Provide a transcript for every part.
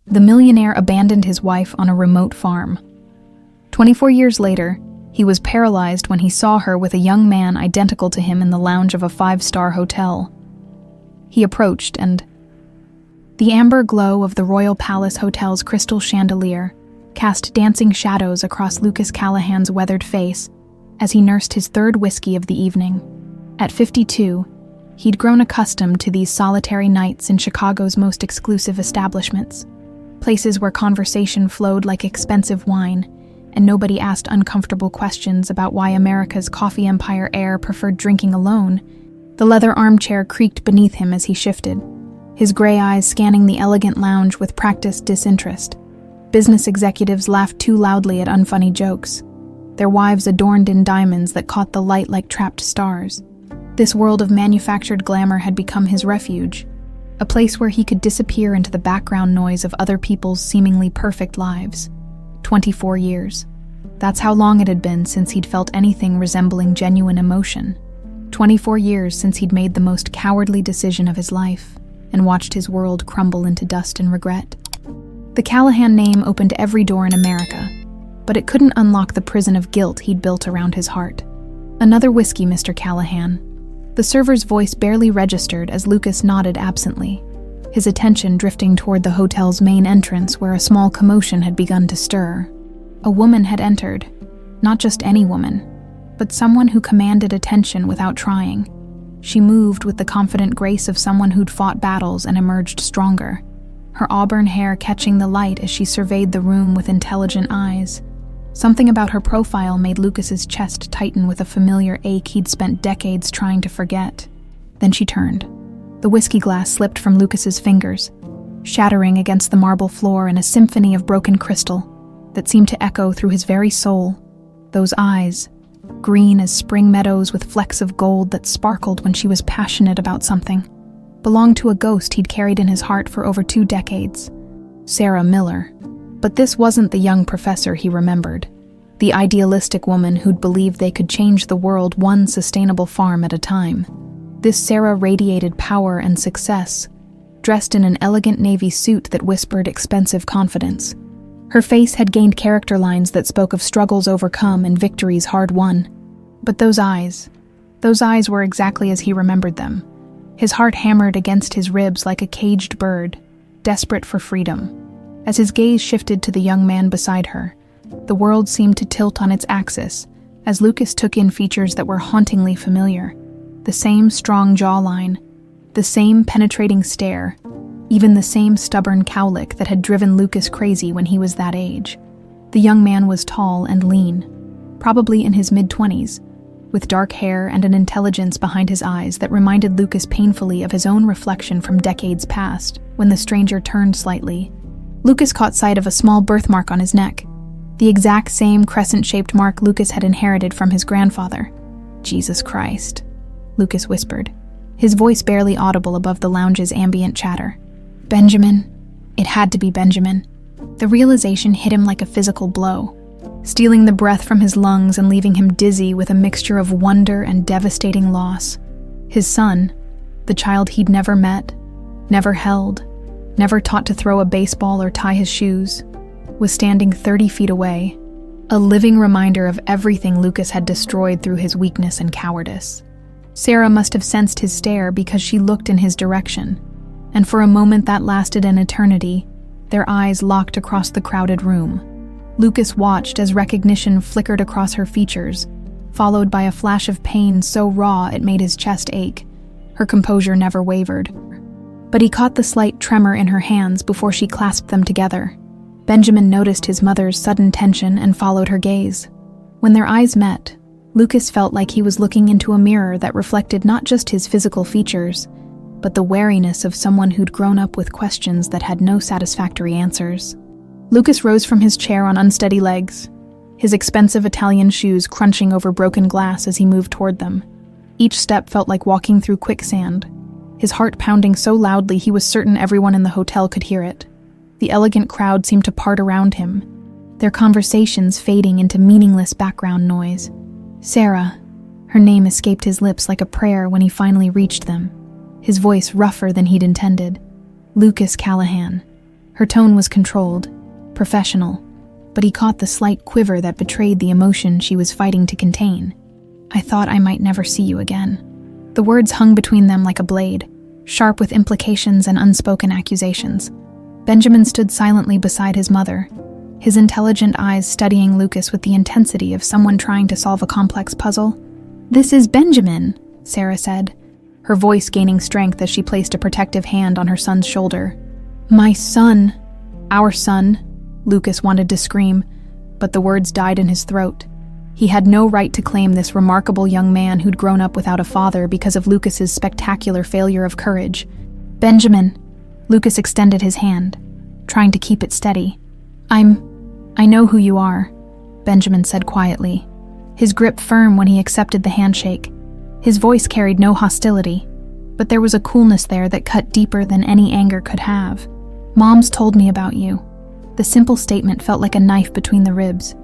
The millionaire abandoned his wife on a remote farm. 24 years later, he was paralyzed when he saw her with a young man identical to him in the lounge of a 5-star hotel. He approached, and the amber glow of the Royal Palace Hotel's crystal chandelier cast dancing shadows across Lucas Callahan's weathered face as he nursed his third whiskey of the evening. At 52, he'd grown accustomed to these solitary nights in Chicago's most exclusive establishments, places where conversation flowed like expensive wine, and nobody asked uncomfortable questions about why America's coffee empire heir preferred drinking alone. The leather armchair creaked beneath him as he shifted, his gray eyes scanning the elegant lounge with practiced disinterest. Business executives laughed too loudly at unfunny jokes, their wives adorned in diamonds that caught the light like trapped stars. This world of manufactured glamour had become his refuge, a place where he could disappear into the background noise of other people's seemingly perfect lives. 24 years. That's how long it had been since he'd felt anything resembling genuine emotion. 24 years since he'd made the most cowardly decision of his life and watched his world crumble into dust and regret. The Callahan name opened every door in America, but it couldn't unlock the prison of guilt he'd built around his heart. "Another whiskey, Mr. Callahan." The server's voice barely registered as Lucas nodded absently, his attention drifting toward the hotel's main entrance where a small commotion had begun to stir. A woman had entered, not just any woman, but someone who commanded attention without trying. She moved with the confident grace of someone who'd fought battles and emerged stronger, her auburn hair catching the light as she surveyed the room with intelligent eyes. Something about her profile made Lucas's chest tighten with a familiar ache he'd spent decades trying to forget. Then she turned. The whiskey glass slipped from Lucas's fingers, shattering against the marble floor in a symphony of broken crystal that seemed to echo through his very soul. Those eyes, green as spring meadows with flecks of gold that sparkled when she was passionate about something, belonged to a ghost he'd carried in his heart for over 2 decades. Sarah Miller. But this wasn't the young professor he remembered, the idealistic woman who'd believed they could change the world one sustainable farm at a time. This Sarah radiated power and success, dressed in an elegant navy suit that whispered expensive confidence. Her face had gained character lines that spoke of struggles overcome and victories hard won. But those eyes were exactly as he remembered them. His heart hammered against his ribs like a caged bird, desperate for freedom. As his gaze shifted to the young man beside her, the world seemed to tilt on its axis as Lucas took in features that were hauntingly familiar. The same strong jawline, the same penetrating stare, even the same stubborn cowlick that had driven Lucas crazy when he was that age. The young man was tall and lean, probably in his mid-20s, with dark hair and an intelligence behind his eyes that reminded Lucas painfully of his own reflection from decades past. When the stranger turned slightly, Lucas caught sight of a small birthmark on his neck, the exact same crescent-shaped mark Lucas had inherited from his grandfather. "Jesus Christ," Lucas whispered, his voice barely audible above the lounge's ambient chatter. "Benjamin." It had to be Benjamin. The realization hit him like a physical blow, stealing the breath from his lungs and leaving him dizzy with a mixture of wonder and devastating loss. His son, the child he'd never met, never held, never taught to throw a baseball or tie his shoes, was standing 30 feet away, a living reminder of everything Lucas had destroyed through his weakness and cowardice. Sarah must have sensed his stare because she looked in his direction, and for a moment that lasted an eternity, their eyes locked across the crowded room. Lucas watched as recognition flickered across her features, followed by a flash of pain so raw it made his chest ache. Her composure never wavered, but he caught the slight tremor in her hands before she clasped them together. Benjamin noticed his mother's sudden tension and followed her gaze. When their eyes met, Lucas felt like he was looking into a mirror that reflected not just his physical features, but the wariness of someone who'd grown up with questions that had no satisfactory answers. Lucas rose from his chair on unsteady legs, his expensive Italian shoes crunching over broken glass as he moved toward them. Each step felt like walking through quicksand, his heart pounding so loudly he was certain everyone in the hotel could hear it. The elegant crowd seemed to part around him, their conversations fading into meaningless background noise. Sarah, her name escaped his lips like a prayer when he finally reached them, his voice rougher than he'd intended. Lucas Callahan. Her tone was controlled, professional, but he caught the slight quiver that betrayed the emotion she was fighting to contain. "I thought I might never see you again." The words hung between them like a blade, sharp with implications and unspoken accusations. Benjamin stood silently beside his mother, his intelligent eyes studying Lucas with the intensity of someone trying to solve a complex puzzle. "This is Benjamin," Sarah said, her voice gaining strength as she placed a protective hand on her son's shoulder. "My son, our son," Lucas wanted to scream, but the words died in his throat. He had no right to claim this remarkable young man who'd grown up without a father because of Lucas's spectacular failure of courage. "Benjamin," Lucas extended his hand, trying to keep it steady. I know who you are," Benjamin said quietly, his grip firm when he accepted the handshake. His voice carried no hostility, but there was a coolness there that cut deeper than any anger could have. "Mom's told me about you." The simple statement felt like a knife between the ribs.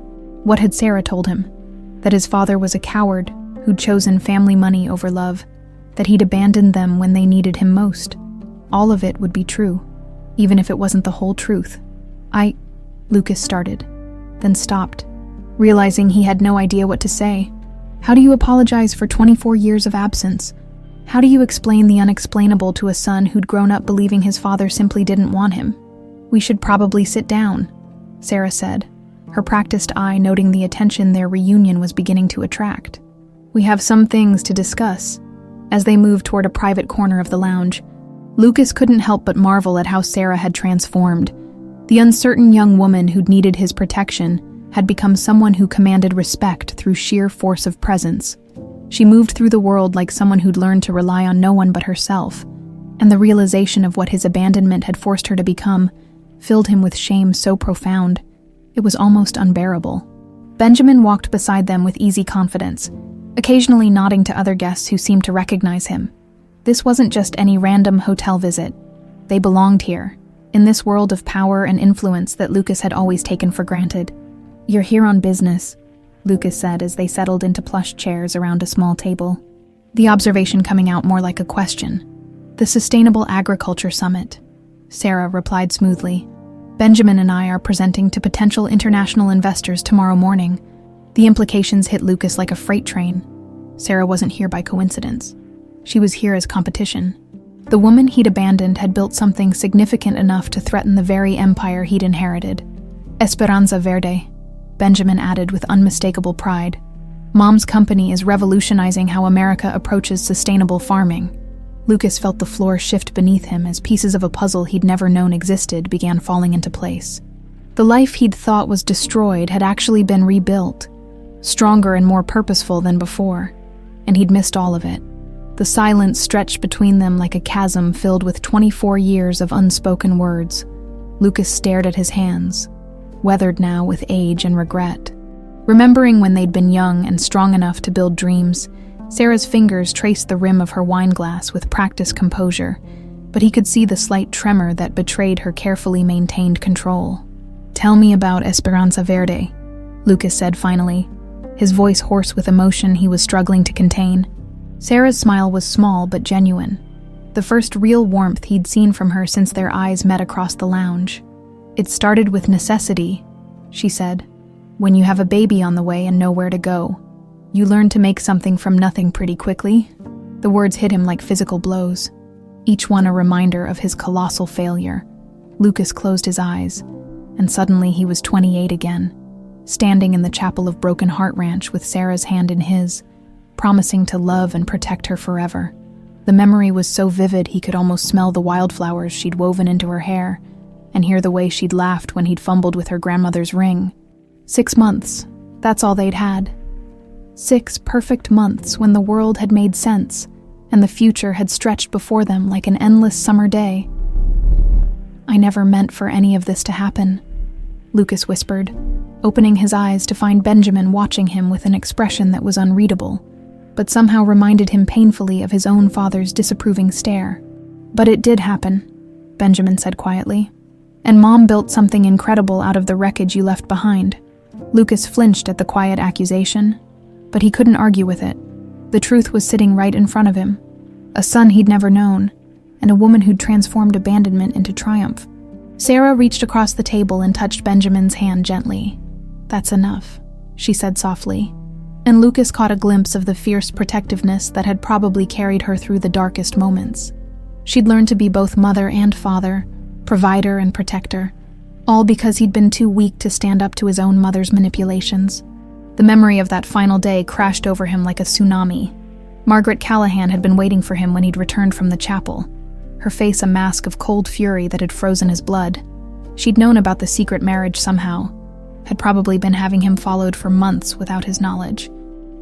What had Sarah told him? That his father was a coward who'd chosen family money over love, that he'd abandoned them when they needed him most. All of it would be true, even if it wasn't the whole truth. Lucas started, then stopped, realizing he had no idea what to say. How do you apologize for 24 years of absence? How do you explain the unexplainable to a son who'd grown up believing his father simply didn't want him? "We should probably sit down," Sarah said, her practiced eye noting the attention their reunion was beginning to attract. "We have some things to discuss." As they moved toward a private corner of the lounge, Lucas couldn't help but marvel at how Sarah had transformed. The uncertain young woman who'd needed his protection had become someone who commanded respect through sheer force of presence. She moved through the world like someone who'd learned to rely on no one but herself, and the realization of what his abandonment had forced her to become filled him with shame so profound, it was almost unbearable. Benjamin walked beside them with easy confidence, occasionally nodding to other guests who seemed to recognize him. This wasn't just any random hotel visit. They belonged here, in this world of power and influence that Lucas had always taken for granted. "You're here on business," Lucas said as they settled into plush chairs around a small table, the observation coming out more like a question. "The Sustainable Agriculture Summit," Sarah replied smoothly. "Benjamin and I are presenting to potential international investors tomorrow morning." The implications hit Lucas like a freight train. Sarah wasn't here by coincidence. She was here as competition. The woman he'd abandoned had built something significant enough to threaten the very empire he'd inherited. "Esperanza Verde," Benjamin added with unmistakable pride. "Mom's company is revolutionizing how America approaches sustainable farming." Lucas felt the floor shift beneath him as pieces of a puzzle he'd never known existed began falling into place. The life he'd thought was destroyed had actually been rebuilt, stronger and more purposeful than before, and he'd missed all of it. The silence stretched between them like a chasm filled with 24 years of unspoken words. Lucas stared at his hands, weathered now with age and regret. Remembering when they'd been young and strong enough to build dreams, Sarah's fingers traced the rim of her wine glass with practiced composure, but he could see the slight tremor that betrayed her carefully maintained control. "Tell me about Esperanza Verde," Lucas said finally, his voice hoarse with emotion he was struggling to contain. Sarah's smile was small but genuine, the first real warmth he'd seen from her since their eyes met across the lounge. "It started with necessity," she said. "When you have a baby on the way and nowhere to go, you learn to make something from nothing pretty quickly." The words hit him like physical blows, each one a reminder of his colossal failure. Lucas closed his eyes, and suddenly he was 28 again, standing in the Chapel of Broken Heart Ranch with Sarah's hand in his, promising to love and protect her forever. The memory was so vivid he could almost smell the wildflowers she'd woven into her hair, and hear the way she'd laughed when he'd fumbled with her grandmother's ring. 6 months, that's all they'd had. 6 perfect months when the world had made sense, and the future had stretched before them like an endless summer day. "I never meant for any of this to happen," Lucas whispered, opening his eyes to find Benjamin watching him with an expression that was unreadable, but somehow reminded him painfully of his own father's disapproving stare. "But it did happen," Benjamin said quietly. "And Mom built something incredible out of the wreckage you left behind." Lucas flinched at the quiet accusation, but he couldn't argue with it. The truth was sitting right in front of him. A son he'd never known, and a woman who'd transformed abandonment into triumph. Sarah reached across the table and touched Benjamin's hand gently. "That's enough," she said softly, and Lucas caught a glimpse of the fierce protectiveness that had probably carried her through the darkest moments. She'd learned to be both mother and father, provider and protector, all because he'd been too weak to stand up to his own mother's manipulations. The memory of that final day crashed over him like a tsunami. Margaret Callahan had been waiting for him when he'd returned from the chapel, her face a mask of cold fury that had frozen his blood. She'd known about the secret marriage somehow, had probably been having him followed for months without his knowledge.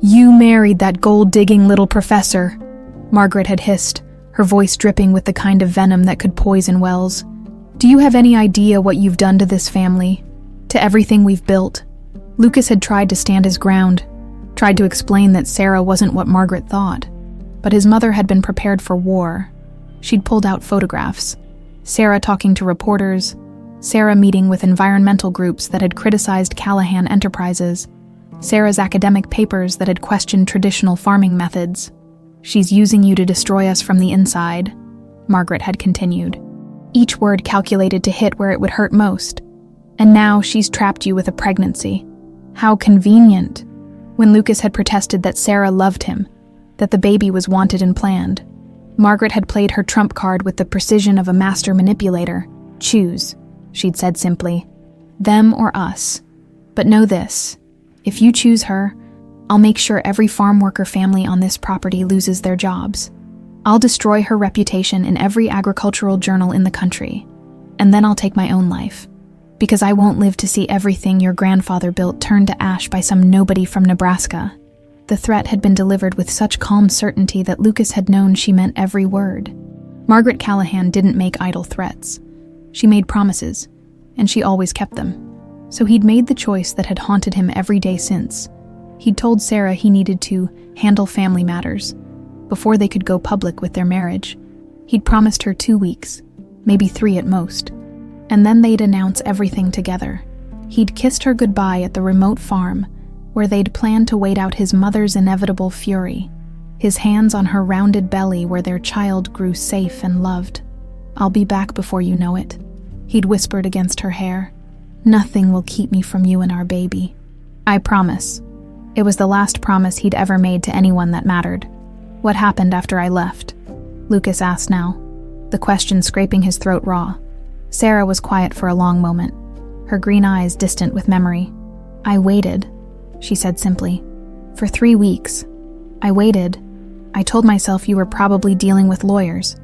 "You married that gold-digging little professor," Margaret had hissed, her voice dripping with the kind of venom that could poison wells. "Do you have any idea what you've done to this family? To everything we've built?" Lucas had tried to stand his ground, tried to explain that Sarah wasn't what Margaret thought, but his mother had been prepared for war. She'd pulled out photographs, Sarah talking to reporters, Sarah meeting with environmental groups that had criticized Callahan Enterprises, Sarah's academic papers that had questioned traditional farming methods. "She's using you to destroy us from the inside," Margaret had continued, each word calculated to hit where it would hurt most. "And now she's trapped you with a pregnancy. How convenient." When Lucas had protested that Sarah loved him, that the baby was wanted and planned, Margaret had played her trump card with the precision of a master manipulator. "Choose," she'd said simply, "them or us. But know this, if you choose her, I'll make sure every farm worker family on this property loses their jobs. I'll destroy her reputation in every agricultural journal in the country, and then I'll take my own life. Because I won't live to see everything your grandfather built turned to ash by some nobody from Nebraska." The threat had been delivered with such calm certainty that Lucas had known she meant every word. Margaret Callahan didn't make idle threats. She made promises, and she always kept them. So he'd made the choice that had haunted him every day since. He'd told Sarah he needed to handle family matters before they could go public with their marriage. He'd promised her 2 weeks, maybe 3 at most, and then they'd announce everything together. He'd kissed her goodbye at the remote farm, where they'd planned to wait out his mother's inevitable fury, his hands on her rounded belly where their child grew safe and loved. "I'll be back before you know it," he'd whispered against her hair. "Nothing will keep me from you and our baby. I promise." It was the last promise he'd ever made to anyone that mattered. "What happened after I left?" Lucas asked now, the question scraping his throat raw. Sarah was quiet for a long moment, her green eyes distant with memory. "I waited," she said simply. "For 3 weeks. I waited. I told myself you were probably dealing with lawyers,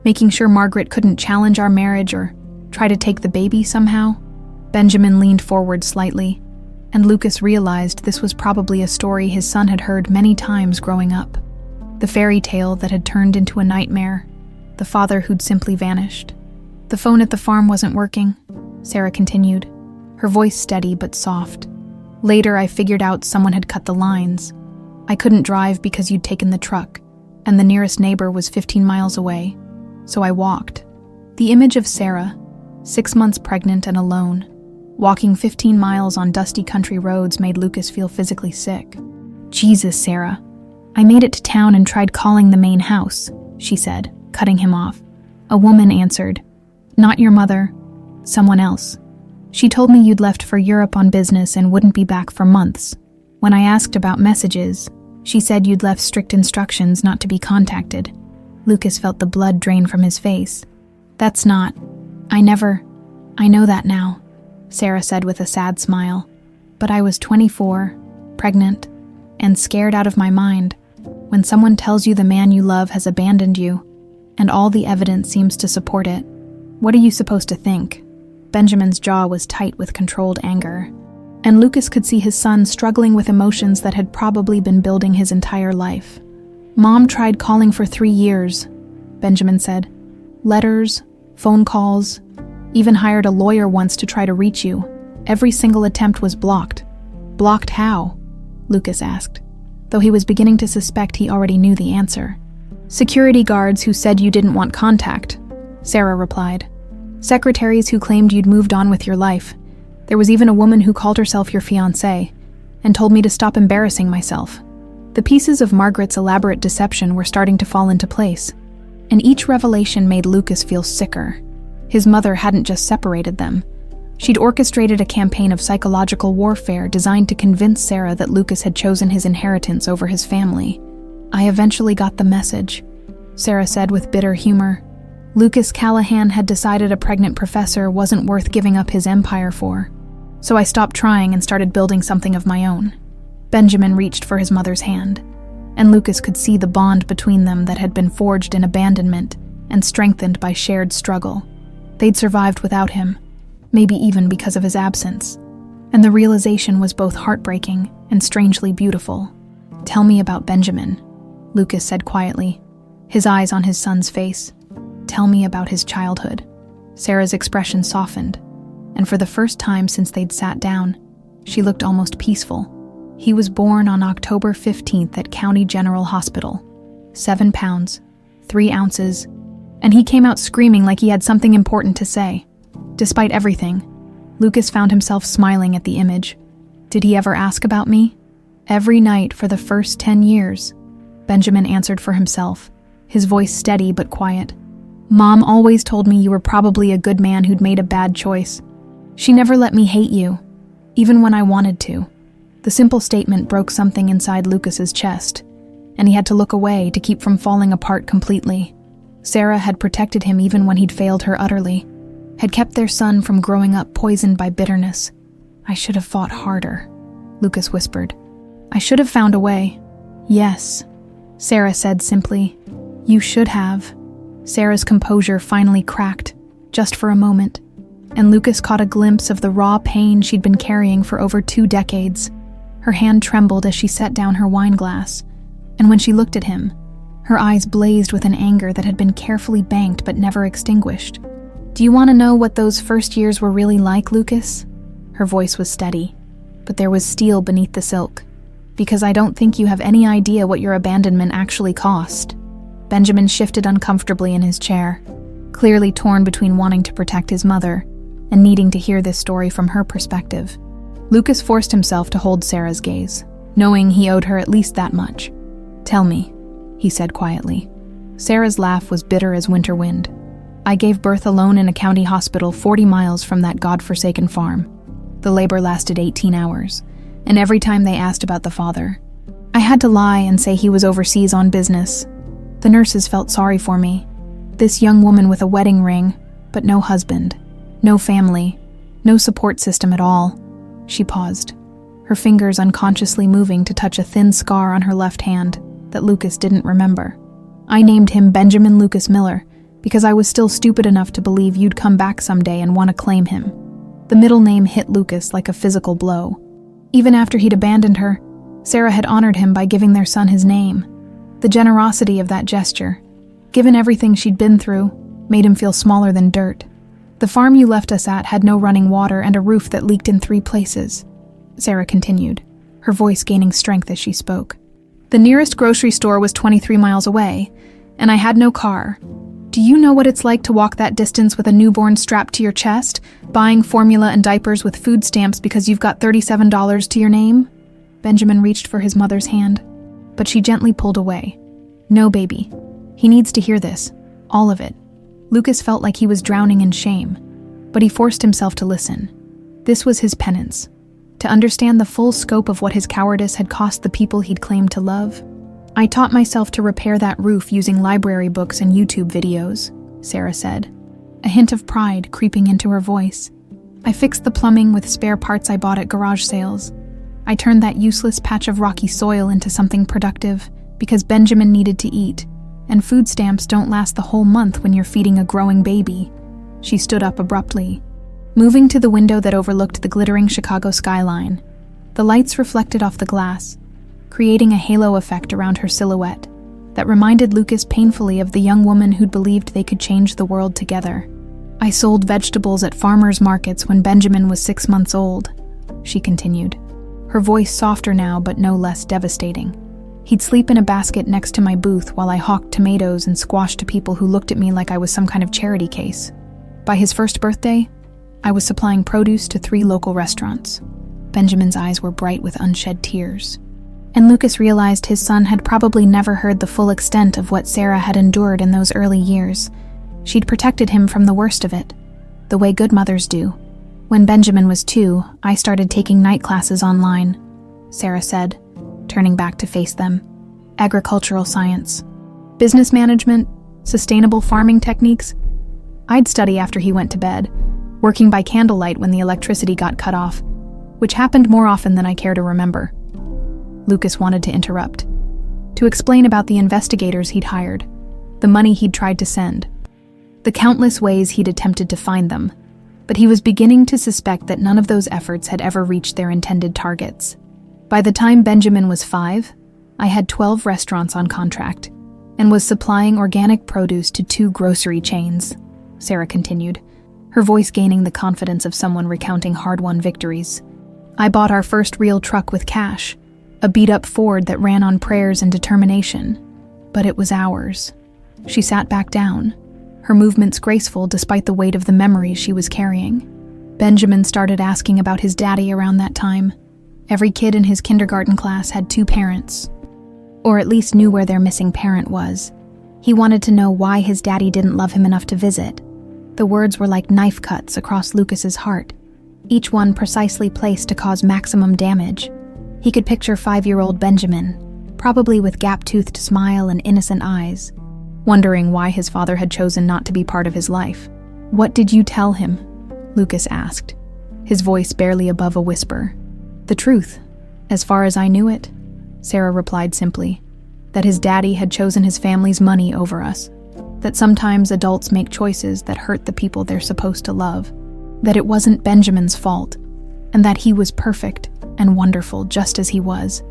making sure Margaret couldn't challenge our marriage or try to take the baby somehow." Benjamin leaned forward slightly, and Lucas realized this was probably a story his son had heard many times growing up. The fairy tale that had turned into a nightmare, the father who'd simply vanished. "The phone at the farm wasn't working," Sarah continued, her voice steady but soft. "Later I figured out someone had cut the lines. I couldn't drive because you'd taken the truck, and the nearest neighbor was 15 miles away, so I walked." The image of Sarah, 6 months pregnant and alone, walking 15 miles on dusty country roads made Lucas feel physically sick. "Jesus, Sarah. I made it to town and tried calling the main house," she said, cutting him off. A woman answered. "Not your mother, someone else. She told me you'd left for Europe on business and wouldn't be back for months. When I asked about messages, she said you'd left strict instructions not to be contacted." Lucas felt the blood drain from his face. "That's not. I know that now," Sarah said with a sad smile. "But I was 24, pregnant, and scared out of my mind. When someone tells you the man you love has abandoned you, and all the evidence seems to support it, what are you supposed to think?" Benjamin's jaw was tight with controlled anger, and Lucas could see his son struggling with emotions that had probably been building his entire life. "Mom tried calling for 3 years," Benjamin said. "Letters, phone calls, even hired a lawyer once to try to reach you. Every single attempt was blocked." "Blocked how?" Lucas asked, though he was beginning to suspect he already knew the answer. "Security guards who said you didn't want contact," Sarah replied. "Secretaries who claimed you'd moved on with your life. There was even a woman who called herself your fiancé and told me to stop embarrassing myself." The pieces of Margaret's elaborate deception were starting to fall into place, and each revelation made Lucas feel sicker. His mother hadn't just separated them. She'd orchestrated a campaign of psychological warfare designed to convince Sarah that Lucas had chosen his inheritance over his family. "I eventually got the message," Sarah said with bitter humor. "Lucas Callahan had decided a pregnant professor wasn't worth giving up his empire for. So I stopped trying and started building something of my own." Benjamin reached for his mother's hand, and Lucas could see the bond between them that had been forged in abandonment and strengthened by shared struggle. They'd survived without him, maybe even because of his absence, and the realization was both heartbreaking and strangely beautiful. "Tell me about Benjamin," Lucas said quietly, his eyes on his son's face. "Tell me about his childhood." Sarah's expression softened, and for the first time since they'd sat down, she looked almost peaceful. "He was born on October 15th at County General Hospital. 7 pounds, 3 ounces, and he came out screaming like he had something important to say. Despite everything, Lucas found himself smiling at the image. "Did he ever ask about me?" "Every night for the first 10 years, Benjamin answered for himself, his voice steady but quiet. "Mom always told me you were probably a good man who'd made a bad choice. She never let me hate you, even when I wanted to." The simple statement broke something inside Lucas's chest, and he had to look away to keep from falling apart completely. Sarah had protected him even when he'd failed her utterly, had kept their son from growing up poisoned by bitterness. "I should have fought harder," Lucas whispered. "I should have found a way." "Yes," Sarah said simply. "You should have." Sarah's composure finally cracked, just for a moment, and Lucas caught a glimpse of the raw pain she'd been carrying for over 2 decades. Her hand trembled as she set down her wine glass, and when she looked at him, her eyes blazed with an anger that had been carefully banked but never extinguished. "Do you want to know what those first years were really like, Lucas?" Her voice was steady, but there was steel beneath the silk. "Because I don't think you have any idea what your abandonment actually cost." Benjamin shifted uncomfortably in his chair, clearly torn between wanting to protect his mother and needing to hear this story from her perspective. Lucas forced himself to hold Sarah's gaze, knowing he owed her at least that much. "Tell me," he said quietly. Sarah's laugh was bitter as winter wind. "I gave birth alone in a county hospital 40 miles from that godforsaken farm. The labor lasted 18 hours, and every time they asked about the father, I had to lie and say he was overseas on business. The nurses felt sorry for me. This young woman with a wedding ring, but no husband, no family, no support system at all." She paused, her fingers unconsciously moving to touch a thin scar on her left hand that Lucas didn't remember. "I named him Benjamin Lucas Miller because I was still stupid enough to believe you'd come back someday and want to claim him." The middle name hit Lucas like a physical blow. Even after he'd abandoned her, Sarah had honored him by giving their son his name. The generosity of that gesture, given everything she'd been through, made him feel smaller than dirt. "The farm you left us at had no running water and a roof that leaked in 3 places," Sarah continued, her voice gaining strength as she spoke. "The nearest grocery store was 23 miles away, and I had no car. Do you know what it's like to walk that distance with a newborn strapped to your chest, buying formula and diapers with food stamps because you've got $37 to your name?" Benjamin reached for his mother's hand, but she gently pulled away. "No, baby. He needs to hear this. All of it." Lucas felt like he was drowning in shame, but he forced himself to listen. This was his penance, to understand the full scope of what his cowardice had cost the people he'd claimed to love. "I taught myself to repair that roof using library books and YouTube videos," Sarah said, a hint of pride creeping into her voice. "I fixed the plumbing with spare parts I bought at garage sales. I turned that useless patch of rocky soil into something productive because Benjamin needed to eat, and food stamps don't last the whole month when you're feeding a growing baby." She stood up abruptly, moving to the window that overlooked the glittering Chicago skyline. The lights reflected off the glass, creating a halo effect around her silhouette that reminded Lucas painfully of the young woman who'd believed they could change the world together. "I sold vegetables at farmers' markets when Benjamin was 6 months old," she continued, her voice softer now but no less devastating. "He'd sleep in a basket next to my booth while I hawked tomatoes and squash to people who looked at me like I was some kind of charity case. By his first birthday, I was supplying produce to 3 local restaurants." Benjamin's eyes were bright with unshed tears, and Lucas realized his son had probably never heard the full extent of what Sarah had endured in those early years. She'd protected him from the worst of it, the way good mothers do. When Benjamin was 2, I started taking night classes online, Sarah said, turning back to face them. Agricultural science, business management, sustainable farming techniques. I'd study after he went to bed, working by candlelight when the electricity got cut off, which happened more often than I care to remember. Lucas wanted to interrupt, to explain about the investigators he'd hired, the money he'd tried to send, the countless ways he'd attempted to find them, but he was beginning to suspect that none of those efforts had ever reached their intended targets. By the time Benjamin was 5, I had 12 restaurants on contract and was supplying organic produce to 2 grocery chains, Sarah continued, her voice gaining the confidence of someone recounting hard-won victories. I bought our first real truck with cash, a beat-up Ford that ran on prayers and determination, but it was ours. She sat back down, her movements graceful despite the weight of the memories she was carrying. Benjamin started asking about his daddy around that time. Every kid in his kindergarten class had 2 parents, or at least knew where their missing parent was. He wanted to know why his daddy didn't love him enough to visit. The words were like knife cuts across Lucas's heart, each one precisely placed to cause maximum damage. He could picture 5-year-old Benjamin, probably with gap-toothed smile and innocent eyes, wondering why his father had chosen not to be part of his life. "What did you tell him?" Lucas asked, his voice barely above a whisper. "The truth, as far as I knew it," Sarah replied simply, "that his daddy had chosen his family's money over us, that sometimes adults make choices that hurt the people they're supposed to love, that it wasn't Benjamin's fault, and that he was perfect and wonderful just as he was."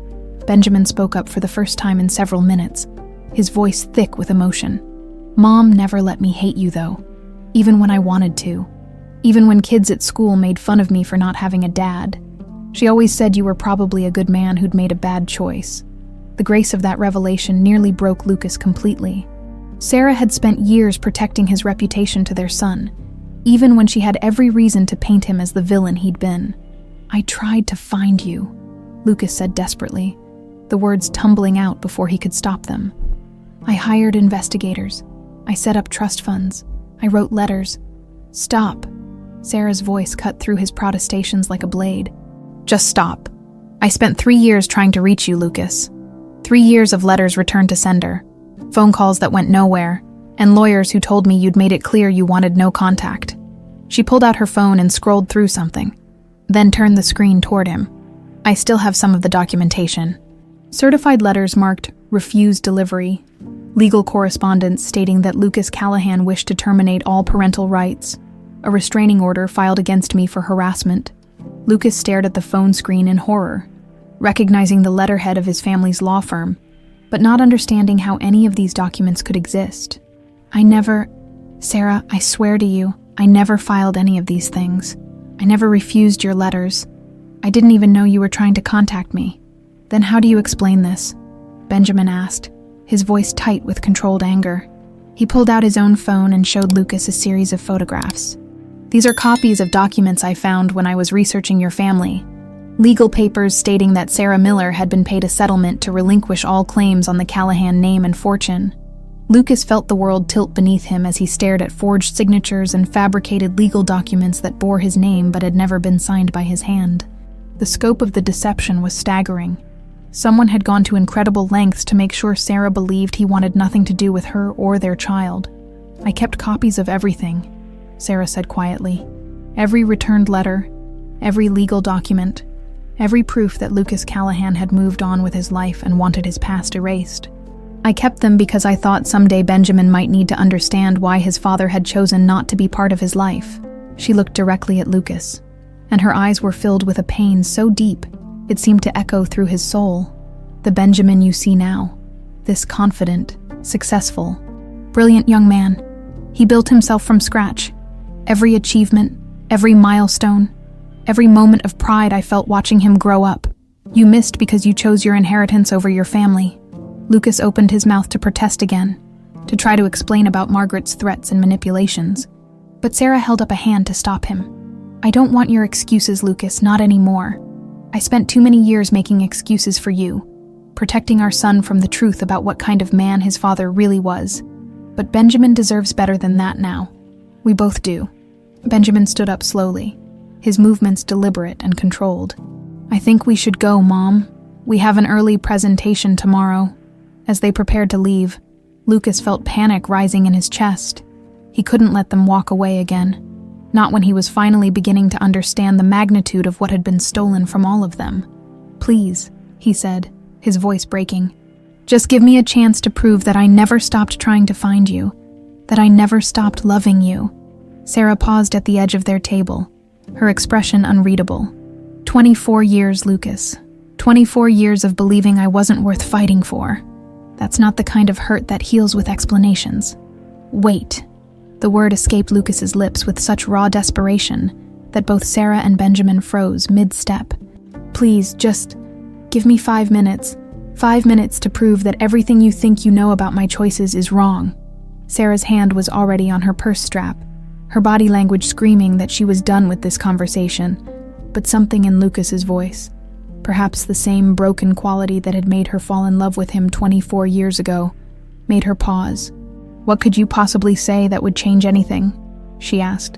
Benjamin spoke up for the first time in several minutes, his voice thick with emotion. "Mom never let me hate you, though, even when I wanted to. Even when kids at school made fun of me for not having a dad. She always said you were probably a good man who'd made a bad choice." The grace of that revelation nearly broke Lucas completely. Sarah had spent years protecting his reputation to their son, even when she had every reason to paint him as the villain he'd been. "I tried to find you," Lucas said desperately, the words tumbling out before he could stop them. "I hired investigators. I set up trust funds. I wrote letters." "Stop." Sarah's voice cut through his protestations like a blade. "Just stop. I spent 3 years trying to reach you, Lucas. 3 years of letters returned to sender, phone calls that went nowhere, and lawyers who told me you'd made it clear you wanted no contact." She pulled out her phone and scrolled through something, then turned the screen toward him. "I still have some of the documentation. Certified letters marked refuse delivery, legal correspondence stating that Lucas Callahan wished to terminate all parental rights, a restraining order filed against me for harassment." Lucas stared at the phone screen in horror, recognizing the letterhead of his family's law firm, but not understanding how any of these documents could exist. Sarah, I swear to you, I never filed any of these things. I never refused your letters. I didn't even know you were trying to contact me." "Then how do you explain this?" Benjamin asked, his voice tight with controlled anger. He pulled out his own phone and showed Lucas a series of photographs. "These are copies of documents I found when I was researching your family. Legal papers stating that Sarah Miller had been paid a settlement to relinquish all claims on the Callahan name and fortune." Lucas felt the world tilt beneath him as he stared at forged signatures and fabricated legal documents that bore his name but had never been signed by his hand. The scope of the deception was staggering. Someone had gone to incredible lengths to make sure Sarah believed he wanted nothing to do with her or their child. "I kept copies of everything," Sarah said quietly. "Every returned letter, every legal document, every proof that Lucas Callahan had moved on with his life and wanted his past erased. I kept them because I thought someday Benjamin might need to understand why his father had chosen not to be part of his life." She looked directly at Lucas, and her eyes were filled with a pain so deep it seemed to echo through his soul. "The Benjamin you see now, this confident, successful, brilliant young man, he built himself from scratch. Every achievement, every milestone, every moment of pride I felt watching him grow up. You missed because you chose your inheritance over your family." Lucas opened his mouth to protest again, to try to explain about Margaret's threats and manipulations, but Sarah held up a hand to stop him. "I don't want your excuses, Lucas, not anymore. I spent too many years making excuses for you, protecting our son from the truth about what kind of man his father really was. But Benjamin deserves better than that now. We both do." Benjamin stood up slowly, his movements deliberate and controlled. "I think we should go, Mom. We have an early presentation tomorrow." As they prepared to leave, Lucas felt panic rising in his chest. He couldn't let them walk away again, not when he was finally beginning to understand the magnitude of what had been stolen from all of them. "Please," he said, his voice breaking. "Just give me a chance to prove that I never stopped trying to find you, that I never stopped loving you." Sarah paused at the edge of their table, her expression unreadable. 24 years, Lucas. 24 years of believing I wasn't worth fighting for. That's not the kind of hurt that heals with explanations. Wait. The word escaped Lucas's lips with such raw desperation that both Sarah and Benjamin froze mid-step. "Please, just give me 5 minutes. 5 minutes to prove that everything you think you know about my choices is wrong." Sarah's hand was already on her purse strap, her body language screaming that she was done with this conversation, but something in Lucas's voice, perhaps the same broken quality that had made her fall in love with him 24 years ago, made her pause. "What could you possibly say that would change anything?" she asked,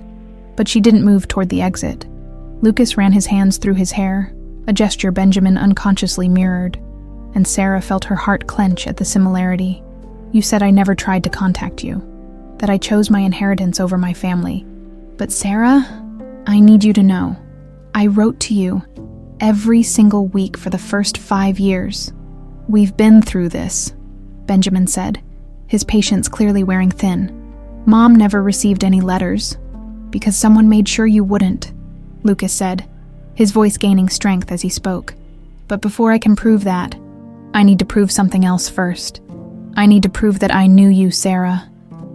but she didn't move toward the exit. Lucas ran his hands through his hair, a gesture Benjamin unconsciously mirrored, and Sarah felt her heart clench at the similarity. "You said I never tried to contact you, that I chose my inheritance over my family. But Sarah, I need you to know, I wrote to you every single week for the first 5 years. We've been through this," Benjamin said, his patience clearly wearing thin. "Mom never received any letters, because someone made sure you wouldn't," Lucas said, his voice gaining strength as he spoke. "But before I can prove that, I need to prove something else first. I need to prove that I knew you, Sarah.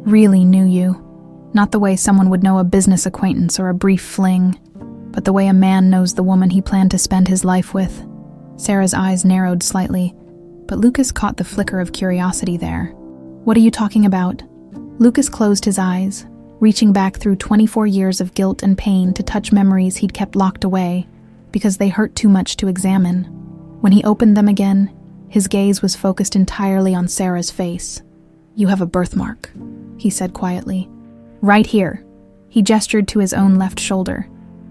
Really knew you. Not the way someone would know a business acquaintance or a brief fling, but the way a man knows the woman he planned to spend his life with." Sarah's eyes narrowed slightly, but Lucas caught the flicker of curiosity there. "What are you talking about?" Lucas closed his eyes, reaching back through 24 years of guilt and pain to touch memories he'd kept locked away because they hurt too much to examine. When he opened them again, his gaze was focused entirely on Sarah's face. "You have a birthmark," he said quietly. "Right here." He gestured to his own left shoulder.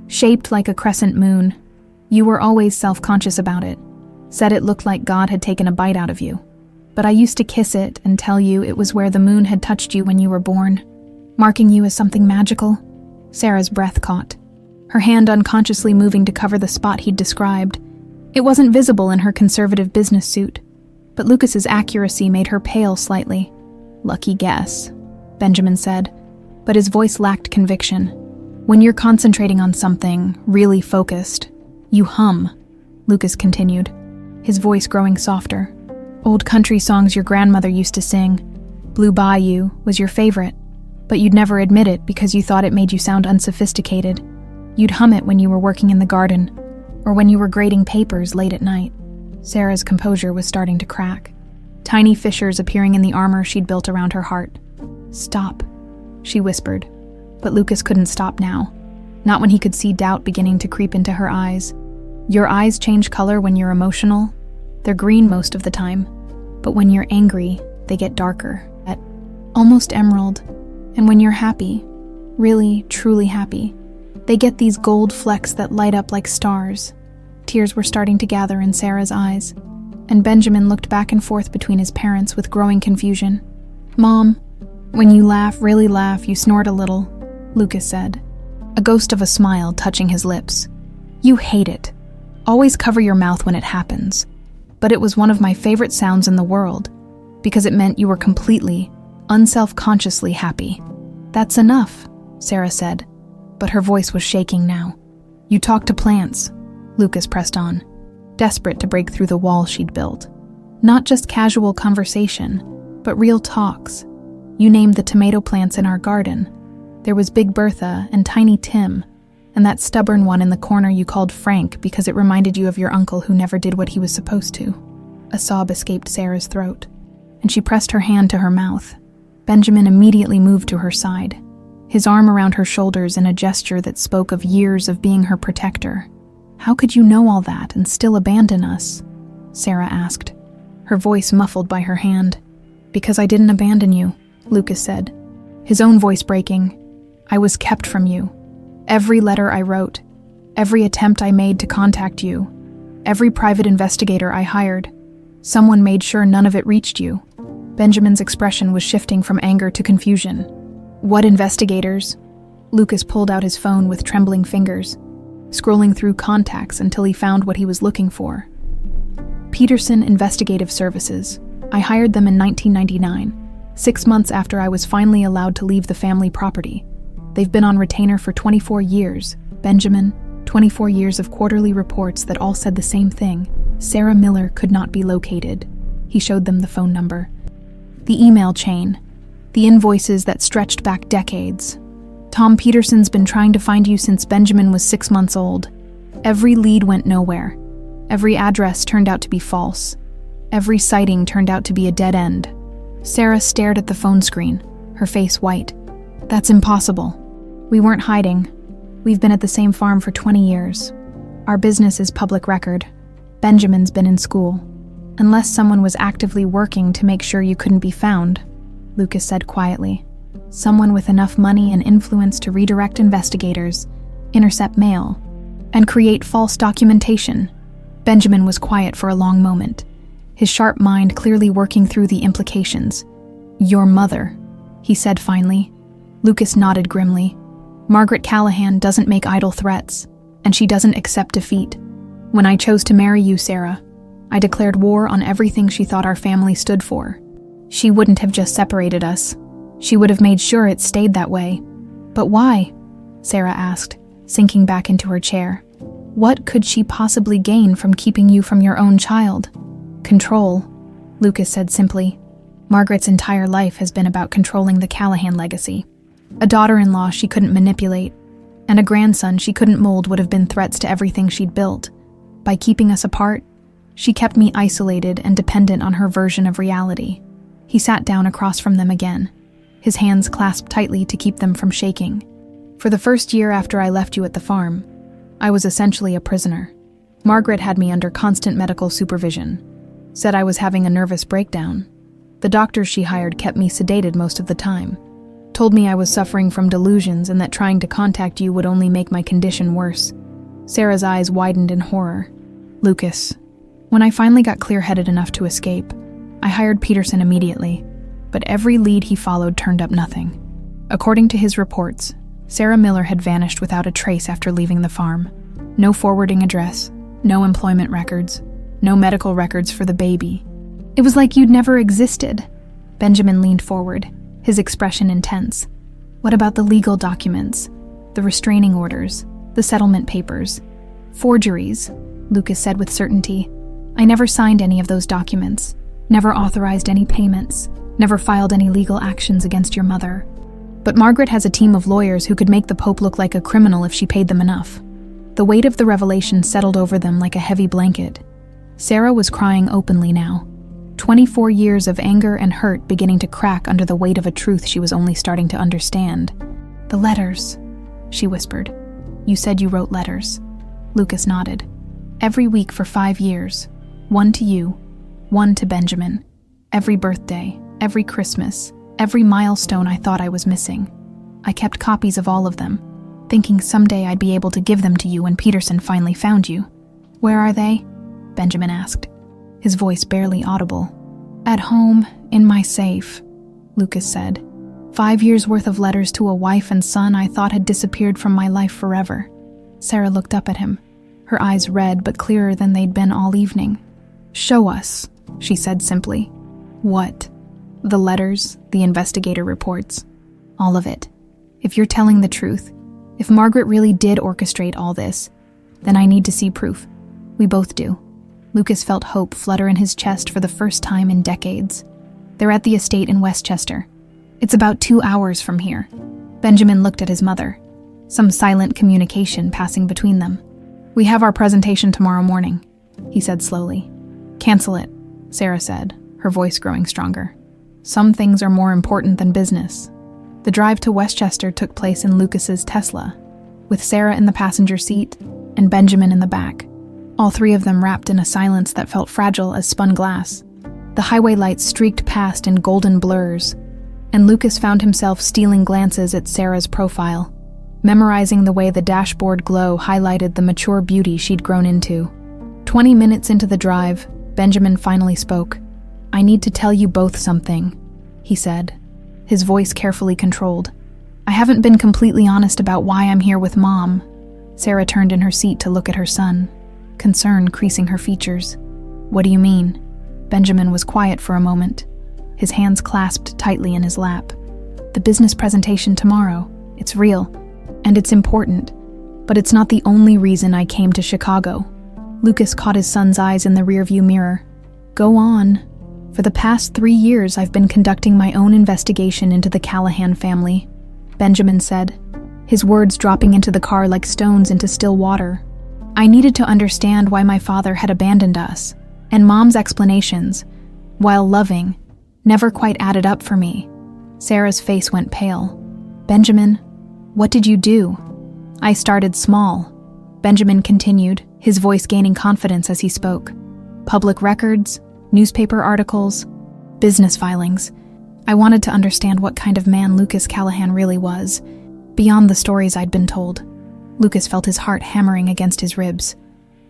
"Shaped like a crescent moon. You were always self-conscious about it. Said it looked like God had taken a bite out of you. But I used to kiss it and tell you it was where the moon had touched you when you were born, marking you as something magical." Sarah's breath caught, her hand unconsciously moving to cover the spot he'd described. It wasn't visible in her conservative business suit, but Lucas's accuracy made her pale slightly. "Lucky guess," Benjamin said, but his voice lacked conviction. "When you're concentrating on something, really focused, you hum," Lucas continued, his voice growing softer. "Old country songs your grandmother used to sing. Blue Bayou was your favorite, but you'd never admit it because you thought it made you sound unsophisticated. You'd hum it when you were working in the garden, or when you were grading papers late at night." Sarah's composure was starting to crack, tiny fissures appearing in the armor she'd built around her heart. "Stop," she whispered, but Lucas couldn't stop now, not when he could see doubt beginning to creep into her eyes. "Your eyes change color when you're emotional. They're green most of the time, but when you're angry, they get darker, almost emerald. And when you're happy, really, truly happy, they get these gold flecks that light up like stars." Tears were starting to gather in Sarah's eyes, and Benjamin looked back and forth between his parents with growing confusion. "Mom, when you laugh, really laugh, you snort a little," Lucas said, a ghost of a smile touching his lips. "You hate it. Always cover your mouth when it happens. But it was one of my favorite sounds in the world, because it meant you were completely, unself-consciously happy." "That's enough," Sarah said, but her voice was shaking now. "You talk to plants," Lucas pressed on, desperate to break through the wall she'd built. "Not just casual conversation, but real talks. You named the tomato plants in our garden. There was Big Bertha and Tiny Tim, and that stubborn one in the corner you called Frank because it reminded you of your uncle who never did what he was supposed to." A sob escaped Sarah's throat, and she pressed her hand to her mouth. Benjamin immediately moved to her side, his arm around her shoulders in a gesture that spoke of years of being her protector. "How could you know all that and still abandon us?" Sarah asked, her voice muffled by her hand. "Because I didn't abandon you," Lucas said, his own voice breaking. "I was kept from you, Every letter I wrote, every attempt I made to contact you, every private investigator I hired, someone made sure none of it reached you." Benjamin's expression was shifting from anger to confusion. "What investigators?" Lucas pulled out his phone with trembling fingers, scrolling through contacts until he found what he was looking for. "Peterson Investigative Services. I hired them in 1999, 6 months after I was finally allowed to leave the family property. They've been on retainer for 24 years. Benjamin, 24 years of quarterly reports that all said the same thing. Sarah Miller could not be located." He showed them the phone number. "The email chain. The invoices that stretched back decades. Tom Peterson's been trying to find you since Benjamin was 6 months old. Every lead went nowhere. Every address turned out to be false. Every sighting turned out to be a dead end." Sarah stared at the phone screen, her face white. "That's impossible. We weren't hiding. We've been at the same farm for 20 years. Our business is public record. Benjamin's been in school. Unless someone was actively working to make sure you couldn't be found," Lucas said quietly. "Someone with enough money and influence to redirect investigators, intercept mail, and create false documentation." Benjamin was quiet for a long moment, his sharp mind clearly working through the implications. "Your mother," he said finally. Lucas nodded grimly. "Margaret Callahan doesn't make idle threats, and she doesn't accept defeat. When I chose to marry you, Sarah, I declared war on everything she thought our family stood for. She wouldn't have just separated us. She would have made sure it stayed that way." "But why?" Sarah asked, sinking back into her chair. "What could she possibly gain from keeping you from your own child?" "Control," Lucas said simply. "Margaret's entire life has been about controlling the Callahan legacy. A daughter-in-law she couldn't manipulate, and a grandson she couldn't mold would have been threats to everything she'd built. By keeping us apart, she kept me isolated and dependent on her version of reality." He sat down across from them again, his hands clasped tightly to keep them from shaking. "For the first year after I left you at the farm, I was essentially a prisoner. Margaret had me under constant medical supervision, said I was having a nervous breakdown. The doctors she hired kept me sedated most of the time, told me I was suffering from delusions and that trying to contact you would only make my condition worse." Sarah's eyes widened in horror. "Lucas, when I finally got clear-headed enough to escape, I hired Peterson immediately, but every lead he followed turned up nothing. According to his reports, Sarah Miller had vanished without a trace after leaving the farm. No forwarding address, no employment records, no medical records for the baby. It was like you'd never existed." Benjamin leaned forward, his expression intense. "What about the legal documents? The restraining orders, the settlement papers? Forgeries," Lucas said with certainty. "I never signed any of those documents, never authorized any payments, never filed any legal actions against your mother. But Margaret has a team of lawyers who could make the Pope look like a criminal if she paid them enough." The weight of the revelation settled over them like a heavy blanket. Sarah was crying openly now, 24 years of anger and hurt beginning to crack under the weight of a truth she was only starting to understand. "The letters," she whispered. "You said you wrote letters." Lucas nodded. "Every week for 5 years. One to you, one to Benjamin. Every birthday, every Christmas, every milestone I thought I was missing. I kept copies of all of them, thinking someday I'd be able to give them to you when Peterson finally found you." "Where are they?" Benjamin asked, his voice barely audible. "At home, in my safe," Lucas said. 5 years' worth of letters to a wife and son I thought had disappeared from my life forever." Sarah looked up at him, her eyes red but clearer than they'd been all evening. "Show us," she said simply. "What?" "The letters, the investigator reports. All of it. If you're telling the truth, if Margaret really did orchestrate all this, then I need to see proof. We both do." Lucas felt hope flutter in his chest for the first time in decades. "They're at the estate in Westchester. It's about 2 hours from here." Benjamin looked at his mother, some silent communication passing between them. "We have our presentation tomorrow morning," he said slowly. "Cancel it," Sarah said, her voice growing stronger. "Some things are more important than business." The drive to Westchester took place in Lucas's Tesla, with Sarah in the passenger seat and Benjamin in the back, all three of them wrapped in a silence that felt fragile as spun glass. The highway lights streaked past in golden blurs, and Lucas found himself stealing glances at Sarah's profile, memorizing the way the dashboard glow highlighted the mature beauty she'd grown into. 20 minutes into the drive, Benjamin finally spoke. "I need to tell you both something," he said, his voice carefully controlled. "I haven't been completely honest about why I'm here with Mom." Sarah turned in her seat to look at her son, concern creasing her features. "What do you mean?" Benjamin was quiet for a moment, his hands clasped tightly in his lap. "The business presentation tomorrow. It's real, and it's important, but it's not the only reason I came to Chicago." Lucas caught his son's eyes in the rearview mirror. "Go on." "For the past 3 years, I've been conducting my own investigation into the Callahan family," Benjamin said, his words dropping into the car like stones into still water. "I needed to understand why my father had abandoned us, and Mom's explanations, while loving, never quite added up for me." Sarah's face went pale. "Benjamin, what did you do?" "I started small," Benjamin continued, his voice gaining confidence as he spoke. "Public records, newspaper articles, business filings. I wanted to understand what kind of man Lucas Callahan really was, beyond the stories I'd been told." Lucas felt his heart hammering against his ribs.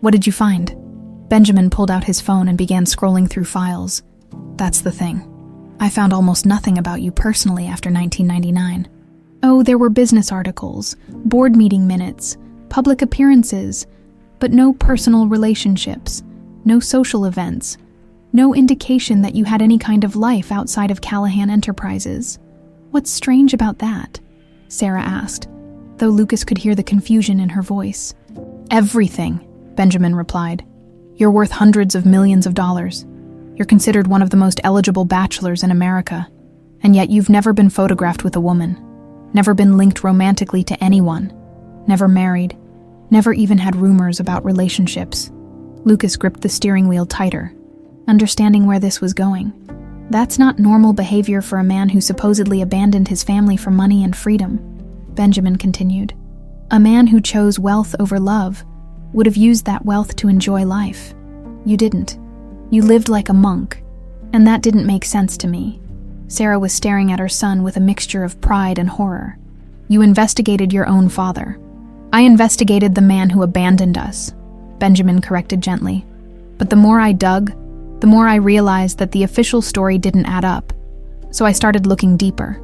"What did you find?" Benjamin pulled out his phone and began scrolling through files. "That's the thing. I found almost nothing about you personally after 1999. Oh, there were business articles, board meeting minutes, public appearances, but no personal relationships, no social events, no indication that you had any kind of life outside of Callahan Enterprises. What's strange about that?" Sarah asked, though Lucas could hear the confusion in her voice. "Everything," Benjamin replied. "You're worth hundreds of millions of dollars. You're considered one of the most eligible bachelors in America, and yet you've never been photographed with a woman, never been linked romantically to anyone, never married, never even had rumors about relationships." Lucas gripped the steering wheel tighter, understanding where this was going. "That's not normal behavior for a man who supposedly abandoned his family for money and freedom," Benjamin continued. "A man who chose wealth over love would have used that wealth to enjoy life. You didn't. You lived like a monk, and that didn't make sense to me." Sarah was staring at her son with a mixture of pride and horror. "You investigated your own father." "I investigated the man who abandoned us," Benjamin corrected gently. "But the more I dug, the more I realized that the official story didn't add up. So I started looking deeper.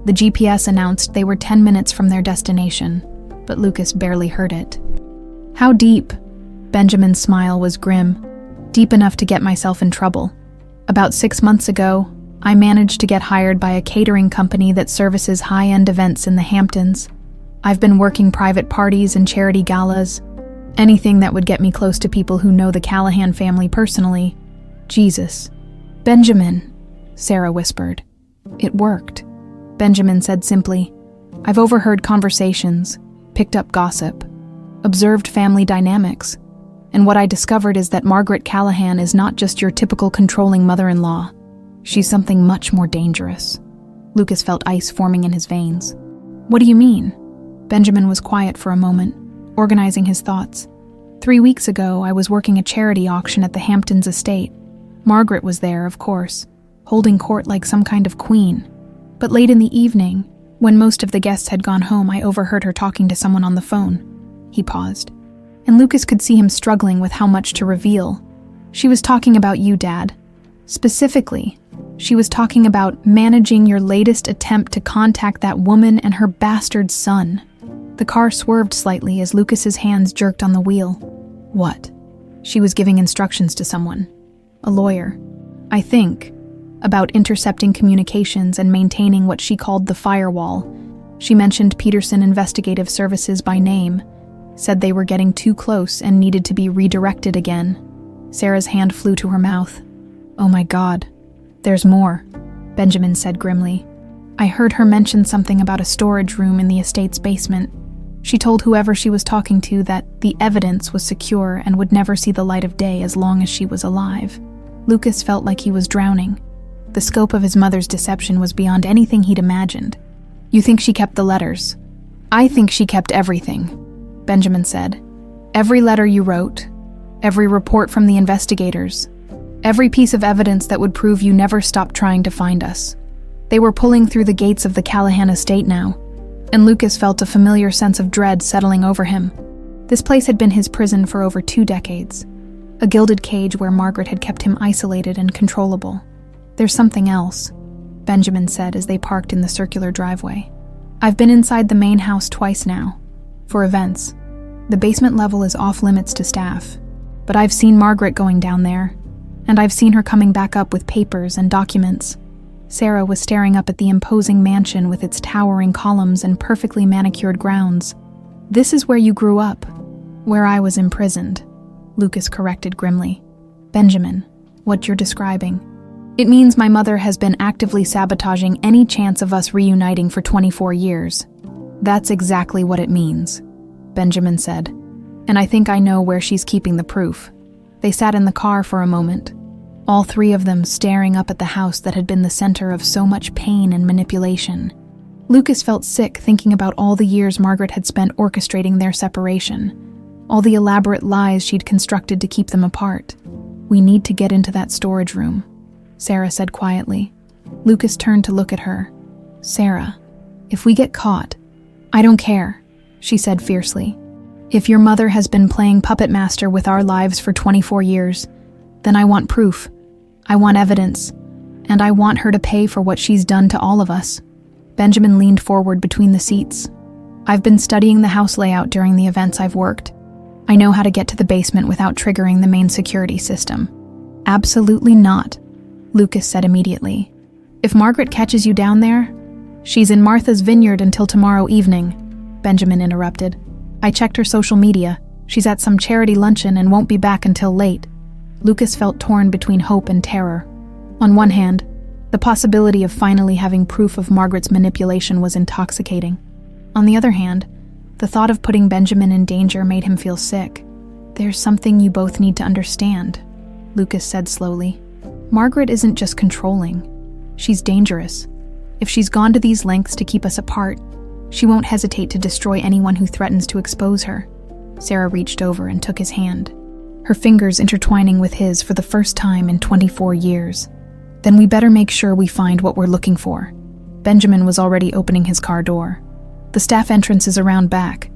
The GPS announced they were 10 minutes from their destination, but Lucas barely heard it. "How deep?" Benjamin's smile was grim. "Deep enough to get myself in trouble. About 6 months ago, I managed to get hired by a catering company that services high-end events in the Hamptons. I've been working private parties and charity galas, anything that would get me close to people who know the Callahan family personally." "Jesus." "Benjamin," Sarah whispered. "It worked," Benjamin said simply. "I've overheard conversations, picked up gossip, observed family dynamics, and what I discovered is that Margaret Callahan is not just your typical controlling mother-in-law. She's something much more dangerous." Lucas felt ice forming in his veins. "What do you mean?" Benjamin was quiet for a moment, organizing his thoughts. 3 weeks ago, I was working a charity auction at the Hamptons estate. Margaret was there, of course, holding court like some kind of queen. But late in the evening, when most of the guests had gone home, I overheard her talking to someone on the phone. He paused, and Lucas could see him struggling with how much to reveal. "She was talking about you, Dad. Specifically, she was talking about managing your latest attempt to contact that woman and her bastard son." The car swerved slightly as Lucas's hands jerked on the wheel. "What?" "She was giving instructions to someone. A lawyer, I think, about intercepting communications and maintaining what she called the firewall. She mentioned Peterson Investigative Services by name, said they were getting too close and needed to be redirected again." Sarah's hand flew to her mouth. "Oh my God, there's more," Benjamin said grimly. "I heard her mention something about a storage room in the estate's basement. She told whoever she was talking to that the evidence was secure and would never see the light of day as long as she was alive." Lucas felt like he was drowning. The scope of his mother's deception was beyond anything he'd imagined. "You think she kept the letters?" "I think she kept everything," Benjamin said. "Every letter you wrote, every report from the investigators, every piece of evidence that would prove you never stopped trying to find us. They were pulling through the gates of the Callahan estate now, and Lucas felt a familiar sense of dread settling over him. This place had been his prison for over 2 decades, a gilded cage where Margaret had kept him isolated and controllable. "There's something else," Benjamin said as they parked in the circular driveway. "I've been inside the main house twice now, for events. The basement level is off limits to staff, but I've seen Margaret going down there, and I've seen her coming back up with papers and documents." Sarah was staring up at the imposing mansion with its towering columns and perfectly manicured grounds. "This is where you grew up, where I was imprisoned," Lucas corrected grimly. "Benjamin, what you're describing. It means my mother has been actively sabotaging any chance of us reuniting for 24 years. That's exactly what it means," Benjamin said. "And I think I know where she's keeping the proof." They sat in the car for a moment, all 3 of them staring up at the house that had been the center of so much pain and manipulation. Lucas felt sick thinking about all the years Margaret had spent orchestrating their separation, all the elaborate lies she'd constructed to keep them apart. "We need to get into that storage room," Sarah said quietly. Lucas turned to look at her. "Sarah, if we get caught, I don't care," she said fiercely. "If your mother has been playing puppet master with our lives for 24 years, then I want proof. I want evidence, and I want her to pay for what she's done to all of us." Benjamin leaned forward between the seats. "I've been studying the house layout during the events I've worked. I know how to get to the basement without triggering the main security system." "Absolutely not," Lucas said immediately. "If Margaret catches you down there, she's in Martha's Vineyard until tomorrow evening," Benjamin interrupted. "I checked her social media. She's at some charity luncheon and won't be back until late." Lucas felt torn between hope and terror. On one hand, the possibility of finally having proof of Margaret's manipulation was intoxicating. On the other hand, the thought of putting Benjamin in danger made him feel sick. "There's something you both need to understand," Lucas said slowly. "Margaret isn't just controlling. She's dangerous. If she's gone to these lengths to keep us apart, she won't hesitate to destroy anyone who threatens to expose her." Sarah reached over and took his hand, her fingers intertwining with his for the first time in 24 years. "Then we better make sure we find what we're looking for." Benjamin was already opening his car door. "The staff entrance is around back.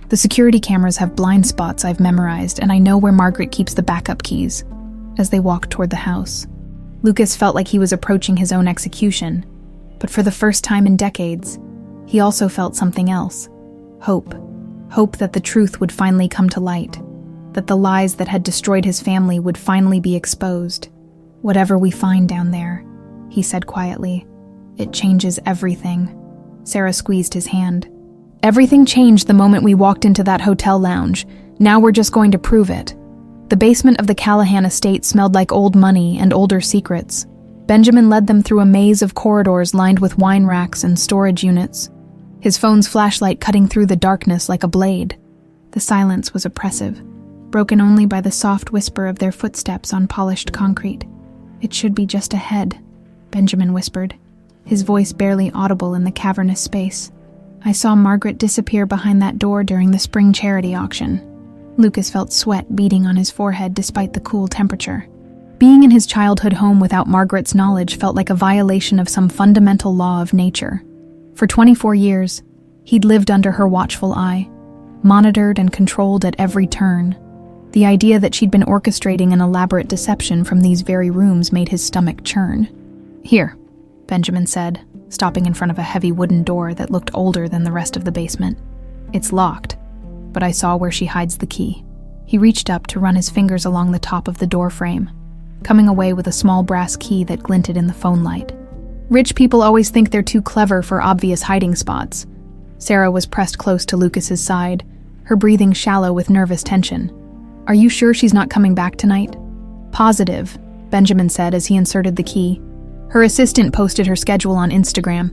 The security cameras have blind spots I've memorized, and I know where Margaret keeps the backup keys." As they walked toward the house, Lucas felt like he was approaching his own execution, but for the first time in decades, he also felt something else. Hope. Hope that the truth would finally come to light, that the lies that had destroyed his family would finally be exposed. "Whatever we find down there," he said quietly, "it changes everything." Sarah squeezed his hand. "Everything changed the moment we walked into that hotel lounge. Now we're just going to prove it." The basement of the Callahan estate smelled like old money and older secrets. Benjamin led them through a maze of corridors lined with wine racks and storage units, his phone's flashlight cutting through the darkness like a blade. The silence was oppressive, broken only by the soft whisper of their footsteps on polished concrete. "It should be just ahead," Benjamin whispered, his voice barely audible in the cavernous space. "I saw Margaret disappear behind that door during the spring charity auction." Lucas felt sweat beading on his forehead despite the cool temperature. Being in his childhood home without Margaret's knowledge felt like a violation of some fundamental law of nature. For 24 years, he'd lived under her watchful eye, monitored and controlled at every turn. The idea that she'd been orchestrating an elaborate deception from these very rooms made his stomach churn. "Here," Benjamin said, stopping in front of a heavy wooden door that looked older than the rest of the basement. "It's locked, but I saw where she hides the key." He reached up to run his fingers along the top of the door frame, coming away with a small brass key that glinted in the phone light. "Rich people always think they're too clever for obvious hiding spots." Sarah was pressed close to Lucas's side, her breathing shallow with nervous tension. "Are you sure she's not coming back tonight?" "Positive," Benjamin said as he inserted the key. Her assistant posted her schedule on Instagram.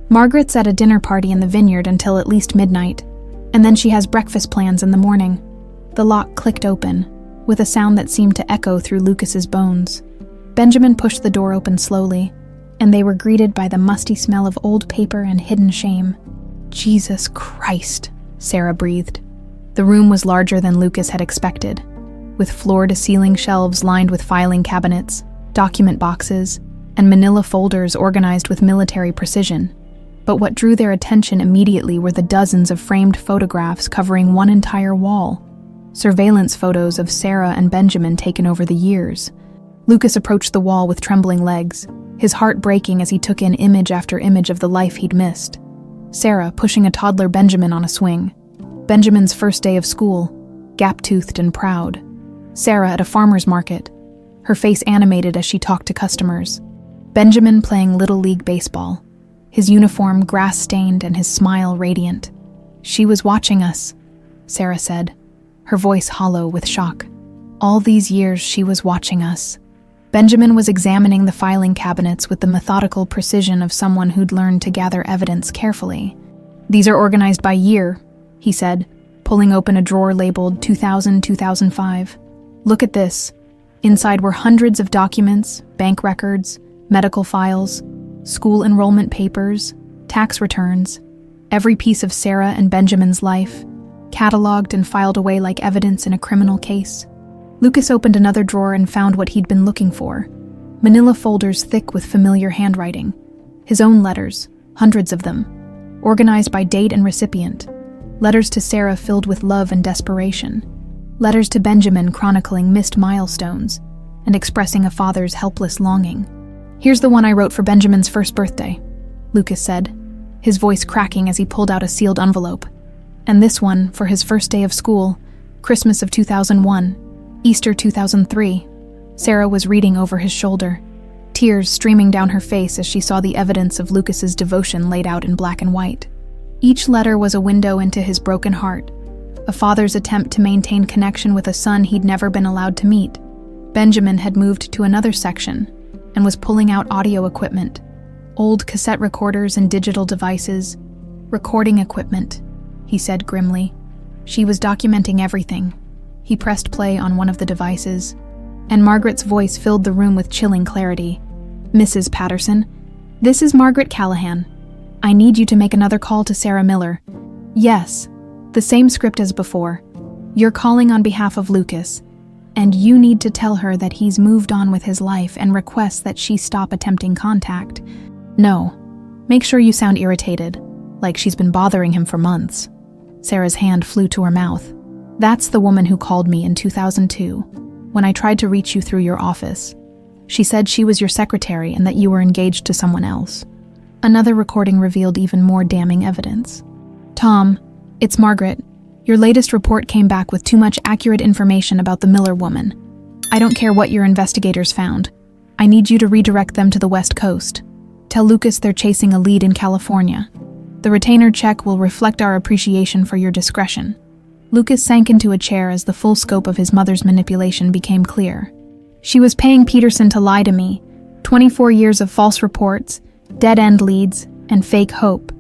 "Margaret's at a dinner party in the vineyard until at least midnight, and then she has breakfast plans in the morning." The lock clicked open, with a sound that seemed to echo through Lucas's bones. Benjamin pushed the door open slowly, and they were greeted by the musty smell of old paper and hidden shame. "Jesus Christ," Sarah breathed. The room was larger than Lucas had expected, with floor-to-ceiling shelves lined with filing cabinets, document boxes, and manila folders organized with military precision. But what drew their attention immediately were the dozens of framed photographs covering one entire wall. Surveillance photos of Sarah and Benjamin taken over the years. Lucas approached the wall with trembling legs, his heart breaking as he took in image after image of the life he'd missed. Sarah pushing a toddler Benjamin on a swing. Benjamin's first day of school, gap-toothed and proud. Sarah at a farmer's market, her face animated as she talked to customers. Benjamin playing Little League baseball, his uniform grass-stained and his smile radiant. "She was watching us," Sarah said, her voice hollow with shock. "All these years she was watching us." Benjamin was examining the filing cabinets with the methodical precision of someone who'd learned to gather evidence carefully. "These are organized by year," he said, pulling open a drawer labeled 2000-2005. "Look at this." Inside were hundreds of documents, bank records, medical files, school enrollment papers, tax returns, every piece of Sarah and Benjamin's life, cataloged and filed away like evidence in a criminal case. Lucas opened another drawer and found what he'd been looking for. Manila folders thick with familiar handwriting. His own letters, hundreds of them, organized by date and recipient. Letters to Sarah filled with love and desperation. Letters to Benjamin chronicling missed milestones and expressing a father's helpless longing. "Here's the one I wrote for Benjamin's first birthday," Lucas said, his voice cracking as he pulled out a sealed envelope. "And this one for his first day of school, Christmas of 2001, Easter 2003. Sarah was reading over his shoulder, tears streaming down her face as she saw the evidence of Lucas's devotion laid out in black and white. Each letter was a window into his broken heart, a father's attempt to maintain connection with a son he'd never been allowed to meet. Benjamin had moved to another section and was pulling out audio equipment, old cassette recorders and digital devices. "Recording equipment," he said grimly. She was documenting everything. He pressed play on one of the devices, and Margaret's voice filled the room with chilling clarity. "Mrs. Patterson, this is Margaret Callahan. I need you to make another call to Sarah Miller." "Yes, the same script as before. You're calling on behalf of Lucas, and you need to tell her that he's moved on with his life and requests that she stop attempting contact. No, make sure you sound irritated, like she's been bothering him for months." Sarah's hand flew to her mouth. "That's the woman who called me in 2002, when I tried to reach you through your office. She said she was your secretary and that you were engaged to someone else." Another recording revealed even more damning evidence. "Tom, it's Margaret. Your latest report came back with too much accurate information about the Miller woman. I don't care what your investigators found. I need you to redirect them to the West Coast. Tell Lucas they're chasing a lead in California. The retainer check will reflect our appreciation for your discretion." Lucas sank into a chair as the full scope of his mother's manipulation became clear. "She was paying Peterson to lie to me. 24 years of false reports, dead-end leads, and fake hope."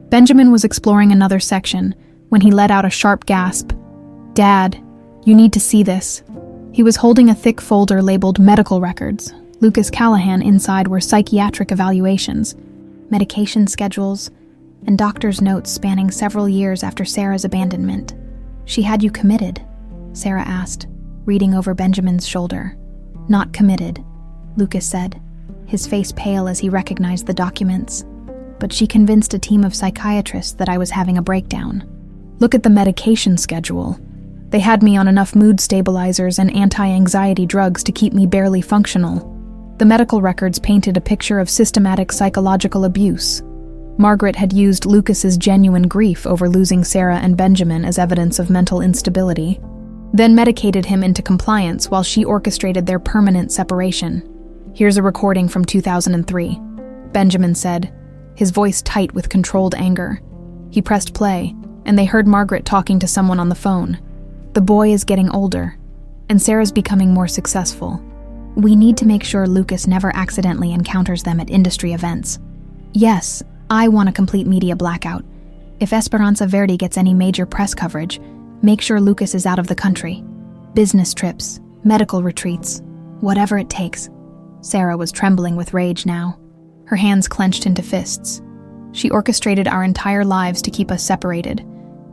Benjamin was exploring another section when he let out a sharp gasp. "Dad, you need to see this." He was holding a thick folder labeled medical records. Lucas Callahan inside were psychiatric evaluations, medication schedules, and doctor's notes spanning several years after Sarah's abandonment. "She had you committed?" Sarah asked, reading over Benjamin's shoulder. "Not committed," Lucas said, his face pale as he recognized the documents. "But she convinced a team of psychiatrists that I was having a breakdown. Look at the medication schedule. They had me on enough mood stabilizers and anti-anxiety drugs to keep me barely functional." The medical records painted a picture of systematic psychological abuse. Margaret had used Lucas's genuine grief over losing Sarah and Benjamin as evidence of mental instability, then medicated him into compliance while she orchestrated their permanent separation. "Here's a recording from 2003, Benjamin said, his voice tight with controlled anger. He pressed play, and they heard Margaret talking to someone on the phone. "The boy is getting older, and Sarah's becoming more successful. We need to make sure Lucas never accidentally encounters them at industry events. Yes, I want a complete media blackout. If Esperanza Verde gets any major press coverage, make sure Lucas is out of the country. Business trips, medical retreats, whatever it takes." Sarah was trembling with rage now, her hands clenched into fists. "She orchestrated our entire lives to keep us separated.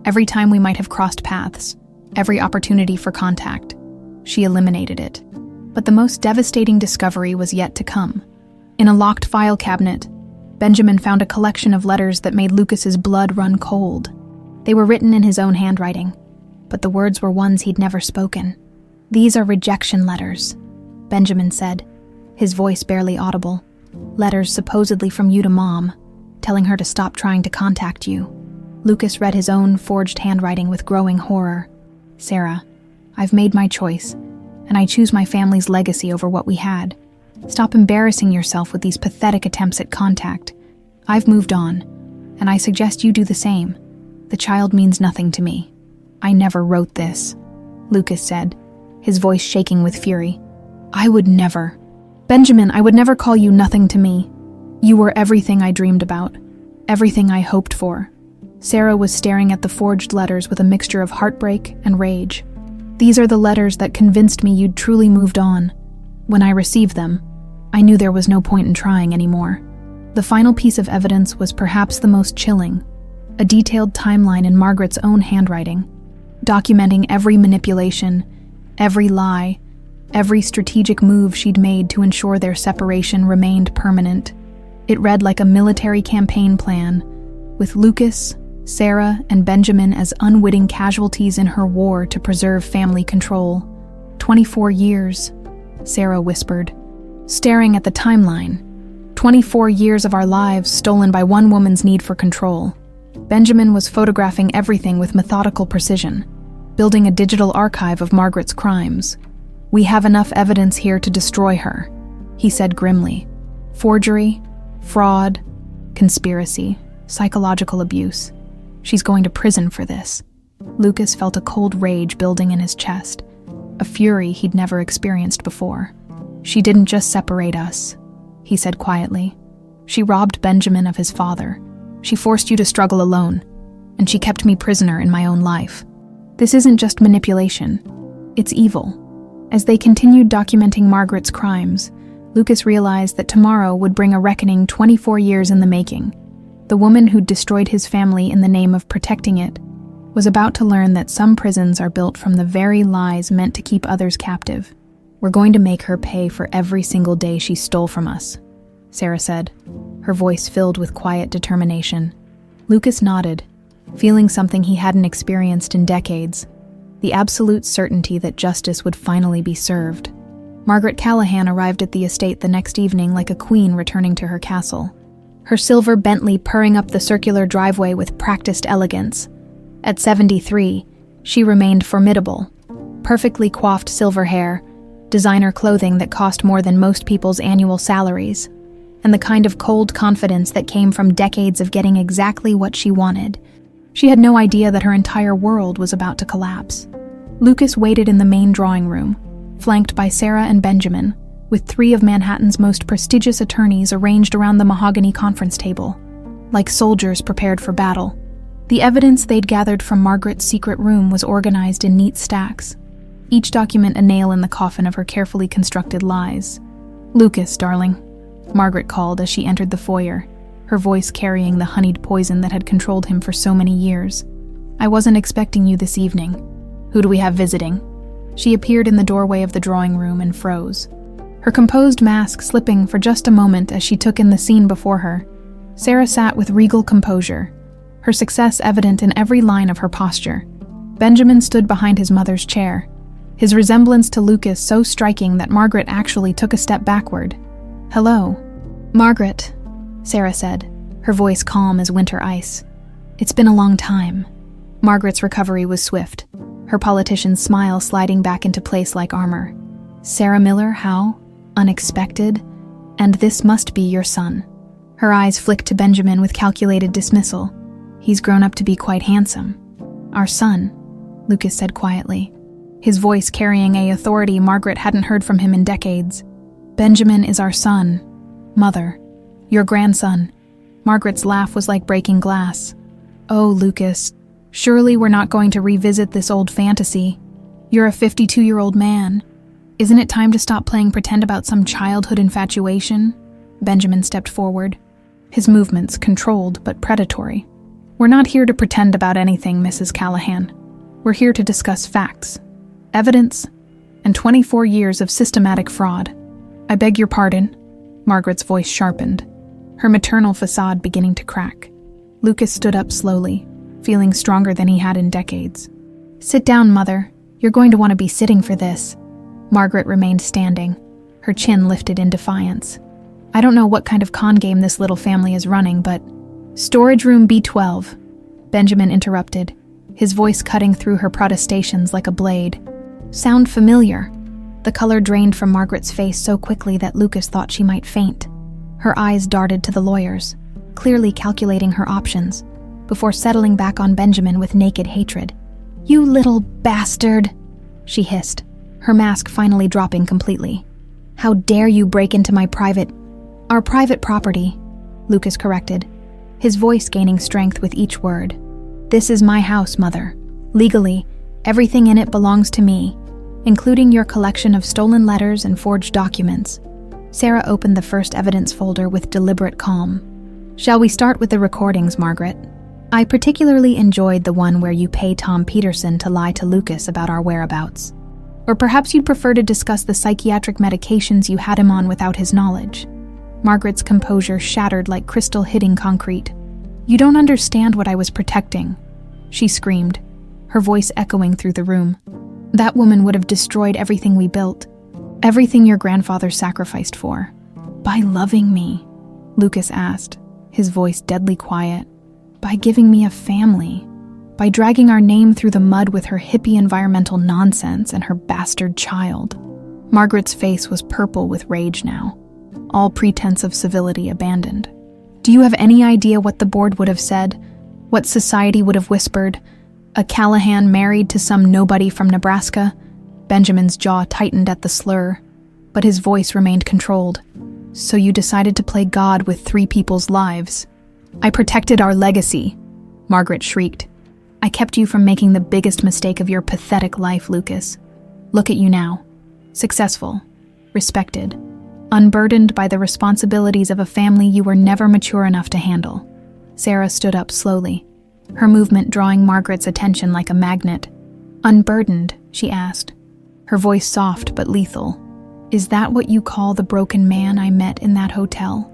Every time we might have crossed paths, every opportunity for contact. She eliminated it. But the most devastating discovery was yet to come. In a locked file cabinet, Benjamin found a collection of letters that made Lucas's blood run cold. They were written in his own handwriting, but the words were ones he'd never spoken. "These are rejection letters," Benjamin said, his voice barely audible. "Letters supposedly from you to Mom, telling her to stop trying to contact you." Lucas read his own forged handwriting with growing horror. "Sarah, I've made my choice, and I choose my family's legacy over what we had. Stop embarrassing yourself with these pathetic attempts at contact. I've moved on, and I suggest you do the same. The child means nothing to me." "I never wrote this," Lucas said, his voice shaking with fury. "I would never." "Benjamin, I would never call you nothing to me. You were everything I dreamed about, everything I hoped for." Sarah was staring at the forged letters with a mixture of heartbreak and rage. "These are the letters that convinced me you'd truly moved on. When I received them, I knew there was no point in trying anymore." The final piece of evidence was perhaps the most chilling, a detailed timeline in Margaret's own handwriting, documenting every manipulation, every lie, every strategic move she'd made to ensure their separation remained permanent. It read like a military campaign plan, with Lucas, Sarah, and Benjamin as unwitting casualties in her war to preserve family control. 24 years, Sarah whispered, staring at the timeline. 24 years of our lives stolen by one woman's need for control. Benjamin was photographing everything with methodical precision, building a digital archive of Margaret's crimes. "We have enough evidence here to destroy her," he said grimly. "Forgery, fraud, conspiracy, psychological abuse. She's going to prison for this." Lucas felt a cold rage building in his chest, a fury he'd never experienced before. "She didn't just separate us," he said quietly. "She robbed Benjamin of his father. She forced you to struggle alone, and she kept me prisoner in my own life. This isn't just manipulation, it's evil." As they continued documenting Margaret's crimes, Lucas realized that tomorrow would bring a reckoning 24 years in the making. The woman who'd destroyed his family in the name of protecting it was about to learn that some prisons are built from the very lies meant to keep others captive. "We're going to make her pay for every single day she stole from us," Sarah said, her voice filled with quiet determination. Lucas nodded, feeling something he hadn't experienced in decades, the absolute certainty that justice would finally be served. Margaret Callahan arrived at the estate the next evening like a queen returning to her castle, her silver Bentley purring up the circular driveway with practiced elegance. At 73, she remained formidable. Perfectly coiffed silver hair, designer clothing that cost more than most people's annual salaries, and the kind of cold confidence that came from decades of getting exactly what she wanted. She had no idea that her entire world was about to collapse. Lucas waited in the main drawing room, flanked by Sarah and Benjamin, with 3 of Manhattan's most prestigious attorneys arranged around the mahogany conference table, like soldiers prepared for battle. The evidence they'd gathered from Margaret's secret room was organized in neat stacks, each document a nail in the coffin of her carefully constructed lies. "Lucas, darling," Margaret called as she entered the foyer, her voice carrying the honeyed poison that had controlled him for so many years. "I wasn't expecting you this evening. Who do we have visiting?" She appeared in the doorway of the drawing room and froze, her composed mask slipping for just a moment as she took in the scene before her. Sarah sat with regal composure, her success evident in every line of her posture. Benjamin stood behind his mother's chair, his resemblance to Lucas so striking that Margaret actually took a step backward. "Hello." "Margaret," Sarah said, her voice calm as winter ice. "It's been a long time." Margaret's recovery was swift, her politician's smile sliding back into place like armor. "Sarah Miller, how? Unexpected? And this must be your son." Her eyes flicked to Benjamin with calculated dismissal. "He's grown up to be quite handsome." "Our son," Lucas said quietly, his voice carrying a authority Margaret hadn't heard from him in decades. "Benjamin is our son, Mother. Your grandson." Margaret's laugh was like breaking glass. "Oh, Lucas, surely we're not going to revisit this old fantasy. You're a 52-year-old man. Isn't it time to stop playing pretend about some childhood infatuation?" Benjamin stepped forward, his movements controlled but predatory. "We're not here to pretend about anything, Mrs. Callahan. We're here to discuss facts, evidence, and 24 years of systematic fraud." "I beg your pardon." Margaret's voice sharpened, her maternal facade beginning to crack. Lucas stood up slowly, feeling stronger than he had in decades. "Sit down, Mother. You're going to want to be sitting for this." Margaret remained standing, her chin lifted in defiance. "I don't know what kind of con game this little family is running, but—" "Storage room B12, Benjamin interrupted, his voice cutting through her protestations like a blade. "Sound familiar?" The color drained from Margaret's face so quickly that Lucas thought she might faint. Her eyes darted to the lawyers, clearly calculating her options, before settling back on Benjamin with naked hatred. "You little bastard," she hissed, her mask finally dropping completely. "How dare you break into our private property," Lucas corrected, his voice gaining strength with each word. "This is my house, Mother. Legally, everything in it belongs to me, including your collection of stolen letters and forged documents." Sarah opened the first evidence folder with deliberate calm. "Shall we start with the recordings, Margaret? I particularly enjoyed the one where you pay Tom Peterson to lie to Lucas about our whereabouts. Or perhaps you'd prefer to discuss the psychiatric medications you had him on without his knowledge." Margaret's composure shattered like crystal hitting concrete. "You don't understand what I was protecting," she screamed, her voice echoing through the room. "That woman would have destroyed everything we built, everything your grandfather sacrificed for." "By loving me?" Lucas asked, his voice deadly quiet. "By giving me a family? By dragging our name through the mud with her hippie environmental nonsense and her bastard child?" Margaret's face was purple with rage now, all pretense of civility abandoned. "Do you have any idea what the board would have said? What society would have whispered? A Callahan married to some nobody from Nebraska?" Benjamin's jaw tightened at the slur, but his voice remained controlled. "So you decided to play God with 3 people's lives." "I protected our legacy," Margaret shrieked. "I kept you from making the biggest mistake of your pathetic life, Lucas. Look at you now. Successful, respected, unburdened by the responsibilities of a family you were never mature enough to handle." Sarah stood up slowly, her movement drawing Margaret's attention like a magnet. "Unburdened?" she asked, her voice soft but lethal. "Is that what you call the broken man I met in that hotel?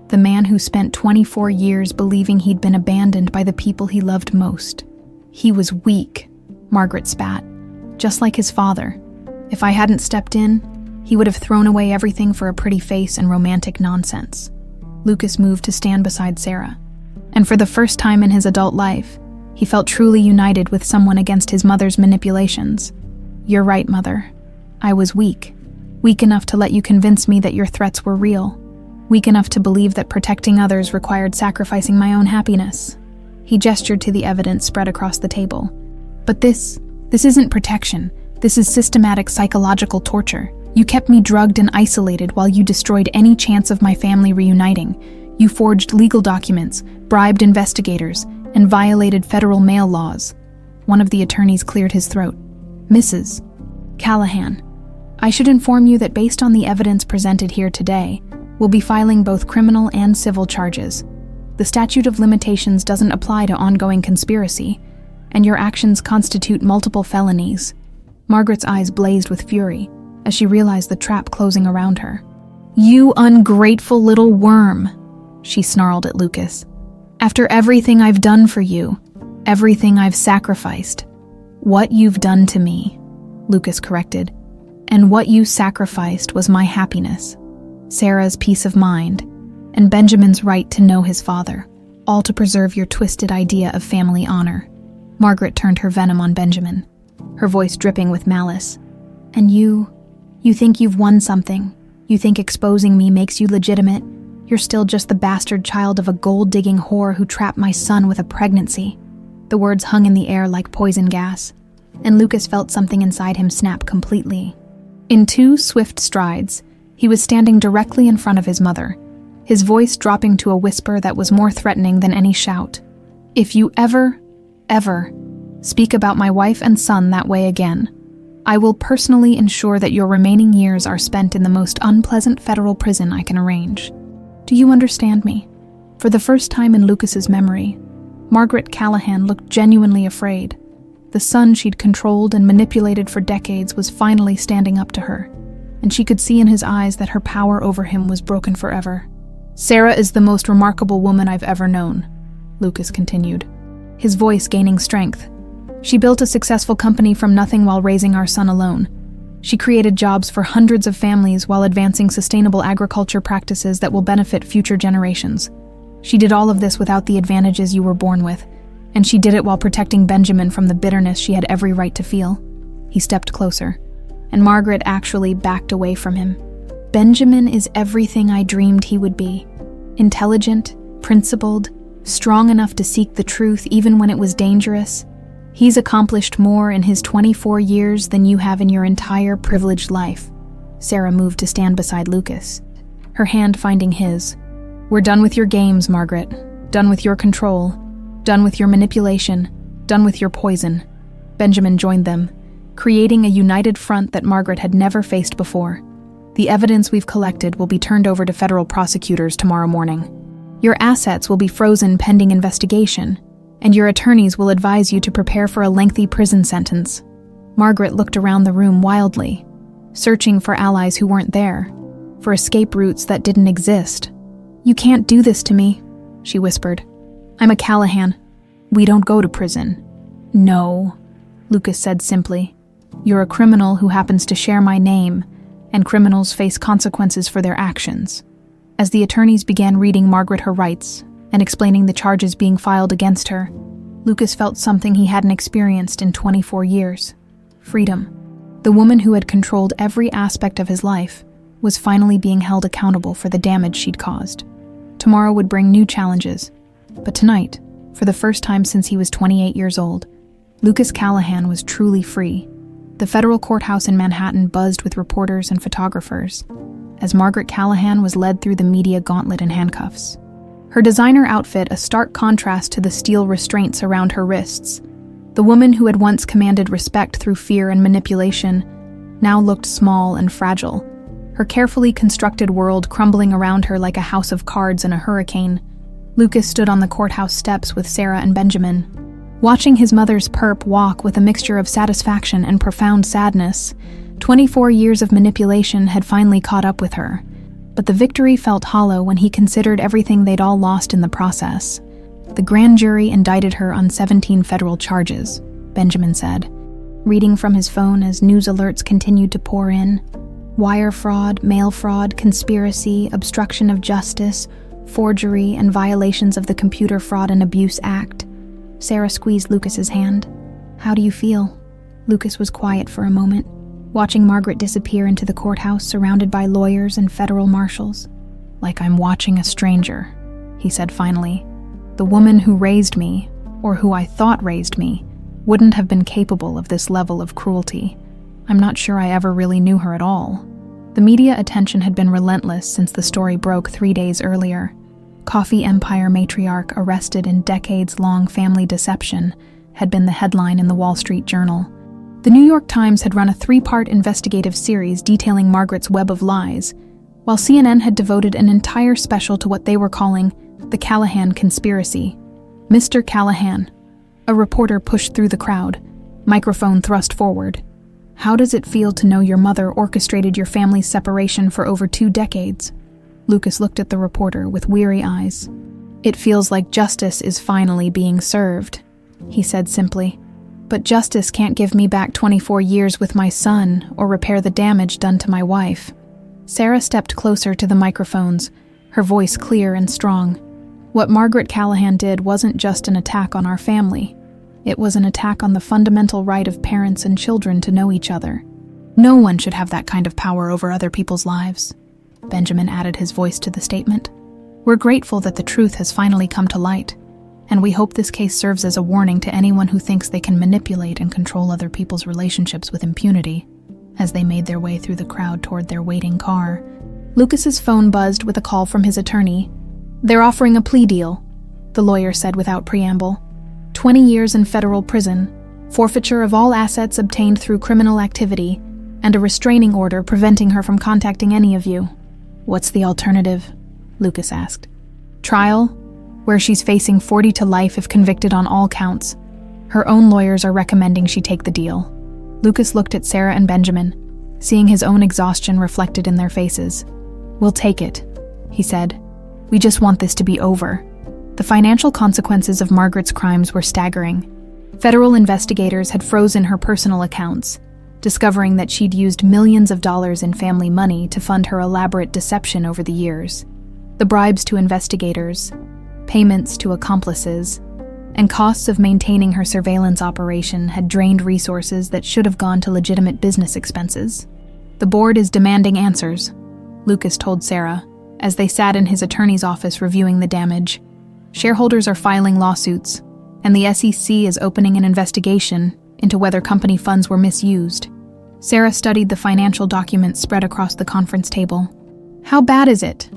The man who spent 24 years believing he'd been abandoned by the people he loved most? He was weak," Margaret spat, "just like his father. If I hadn't stepped in, he would have thrown away everything for a pretty face and romantic nonsense." Lucas moved to stand beside Sarah, and for the first time in his adult life, he felt truly united with someone against his mother's manipulations. "You're right, Mother. I was weak. Weak enough to let you convince me that your threats were real. Weak enough to believe that protecting others required sacrificing my own happiness." He gestured to the evidence spread across the table. "But this isn't protection. This is systematic psychological torture. You kept me drugged and isolated while you destroyed any chance of my family reuniting. You forged legal documents, bribed investigators, and violated federal mail laws." One of the attorneys cleared his throat. "Mrs. Callahan, I should inform you that based on the evidence presented here today, we'll be filing both criminal and civil charges. The statute of limitations doesn't apply to ongoing conspiracy, and your actions constitute multiple felonies." Margaret's eyes blazed with fury as she realized the trap closing around her. "You ungrateful little worm," she snarled at Lucas. "After everything I've done for you, everything I've sacrificed." "What you've done to me," Lucas corrected, "and what you sacrificed was my happiness, Sarah's peace of mind, and Benjamin's right to know his father, all to preserve your twisted idea of family honor." Margaret turned her venom on Benjamin, her voice dripping with malice. "And you think you've won something. You think exposing me makes you legitimate. You're still just the bastard child of a gold-digging whore who trapped my son with a pregnancy." The words hung in the air like poison gas, and Lucas felt something inside him snap completely. In 2 swift strides, he was standing directly in front of his mother, his voice dropping to a whisper that was more threatening than any shout. "If you ever speak about my wife and son that way again, I will personally ensure that your remaining years are spent in the most unpleasant federal prison I can arrange. Do you understand me?" For the first time in Lucas's memory, Margaret Callahan looked genuinely afraid. The son she'd controlled and manipulated for decades was finally standing up to her, and she could see in his eyes that her power over him was broken forever. Sarah is the most remarkable woman I've ever known, Lucas continued, his voice gaining strength. She built a successful company from nothing while raising our son alone. She created jobs for hundreds of families while advancing sustainable agriculture practices that will benefit future generations. She did all of this without the advantages you were born with, and she did it while protecting Benjamin from the bitterness she had every right to feel. He stepped closer, and Margaret actually backed away from him. Benjamin is everything I dreamed he would be. Intelligent, principled, strong enough to seek the truth even when it was dangerous. He's accomplished more in his 24 years than you have in your entire privileged life. Sarah moved to stand beside Lucas, her hand finding his. We're done with your games, Margaret. Done with your control. Done with your manipulation. Done with your poison. Benjamin joined them, creating a united front that Margaret had never faced before. The evidence we've collected will be turned over to federal prosecutors tomorrow morning. Your assets will be frozen pending investigation, and your attorneys will advise you to prepare for a lengthy prison sentence. Margaret looked around the room wildly, searching for allies who weren't there, for escape routes that didn't exist. You can't do this to me, she whispered. I'm a Callahan. We don't go to prison. No, Lucas said simply. You're a criminal who happens to share my name, and criminals face consequences for their actions. As the attorneys began reading Margaret her rights and explaining the charges being filed against her, Lucas felt something he hadn't experienced in 24 years. Freedom. The woman who had controlled every aspect of his life was finally being held accountable for the damage she'd caused. Tomorrow would bring new challenges, but tonight, for the first time since he was 28 years old, Lucas Callahan was truly free. The federal courthouse in Manhattan buzzed with reporters and photographers as Margaret Callahan was led through the media gauntlet in handcuffs. Her designer outfit a stark contrast to the steel restraints around her wrists. The woman who had once commanded respect through fear and manipulation now looked small and fragile, her carefully constructed world crumbling around her like a house of cards in a hurricane. Lucas stood on the courthouse steps with Sarah and Benjamin, watching his mother's perp walk with a mixture of satisfaction and profound sadness. 24 years of manipulation had finally caught up with her, but the victory felt hollow when he considered everything they'd all lost in the process. The grand jury indicted her on 17 federal charges, Benjamin said, reading from his phone as news alerts continued to pour in. Wire fraud, mail fraud, conspiracy, obstruction of justice, forgery, and violations of the Computer Fraud and Abuse Act. Sarah squeezed Lucas's hand. How do you feel? Lucas was quiet for a moment, watching Margaret disappear into the courthouse surrounded by lawyers and federal marshals. Like I'm watching a stranger, he said finally. The woman who raised me, or who I thought raised me, wouldn't have been capable of this level of cruelty. I'm not sure I ever really knew her at all. The media attention had been relentless since the story broke 3 days earlier. Coffee Empire matriarch arrested in decades-long family deception had been the headline in the Wall Street Journal. The New York Times had run a 3-part investigative series detailing Margaret's web of lies, while CNN had devoted an entire special to what they were calling the Callahan conspiracy. Mr. Callahan. A reporter pushed through the crowd, microphone thrust forward. How does it feel to know your mother orchestrated your family's separation for over 2 decades? Lucas looked at the reporter with weary eyes. It feels like justice is finally being served, he said simply. But justice can't give me back 24 years with my son or repair the damage done to my wife. Sarah stepped closer to the microphones, her voice clear and strong. What Margaret Callahan did wasn't just an attack on our family. It was an attack on the fundamental right of parents and children to know each other. No one should have that kind of power over other people's lives. Benjamin added his voice to the statement. We're grateful that the truth has finally come to light, and we hope this case serves as a warning to anyone who thinks they can manipulate and control other people's relationships with impunity. As they made their way through the crowd toward their waiting car, Lucas's phone buzzed with a call from his attorney. They're offering a plea deal, the lawyer said without preamble. 20 years in federal prison, forfeiture of all assets obtained through criminal activity, and a restraining order preventing her from contacting any of you. What's the alternative? Lucas asked. Trial, where she's facing 40 to life if convicted on all counts. Her own lawyers are recommending she take the deal. Lucas looked at Sarah and Benjamin, seeing his own exhaustion reflected in their faces. We'll take it, he said. We just want this to be over." The financial consequences of Margaret's crimes were staggering. Federal investigators had frozen her personal accounts, discovering that she'd used millions of dollars in family money to fund her elaborate deception over the years. The bribes to investigators, payments to accomplices, and costs of maintaining her surveillance operation had drained resources that should have gone to legitimate business expenses. "The board is demanding answers," Lucas told Sarah, as they sat in his attorney's office reviewing the damage. "Shareholders are filing lawsuits, and the SEC is opening an investigation into whether company funds were misused." Sarah studied the financial documents spread across the conference table. "How bad is it?"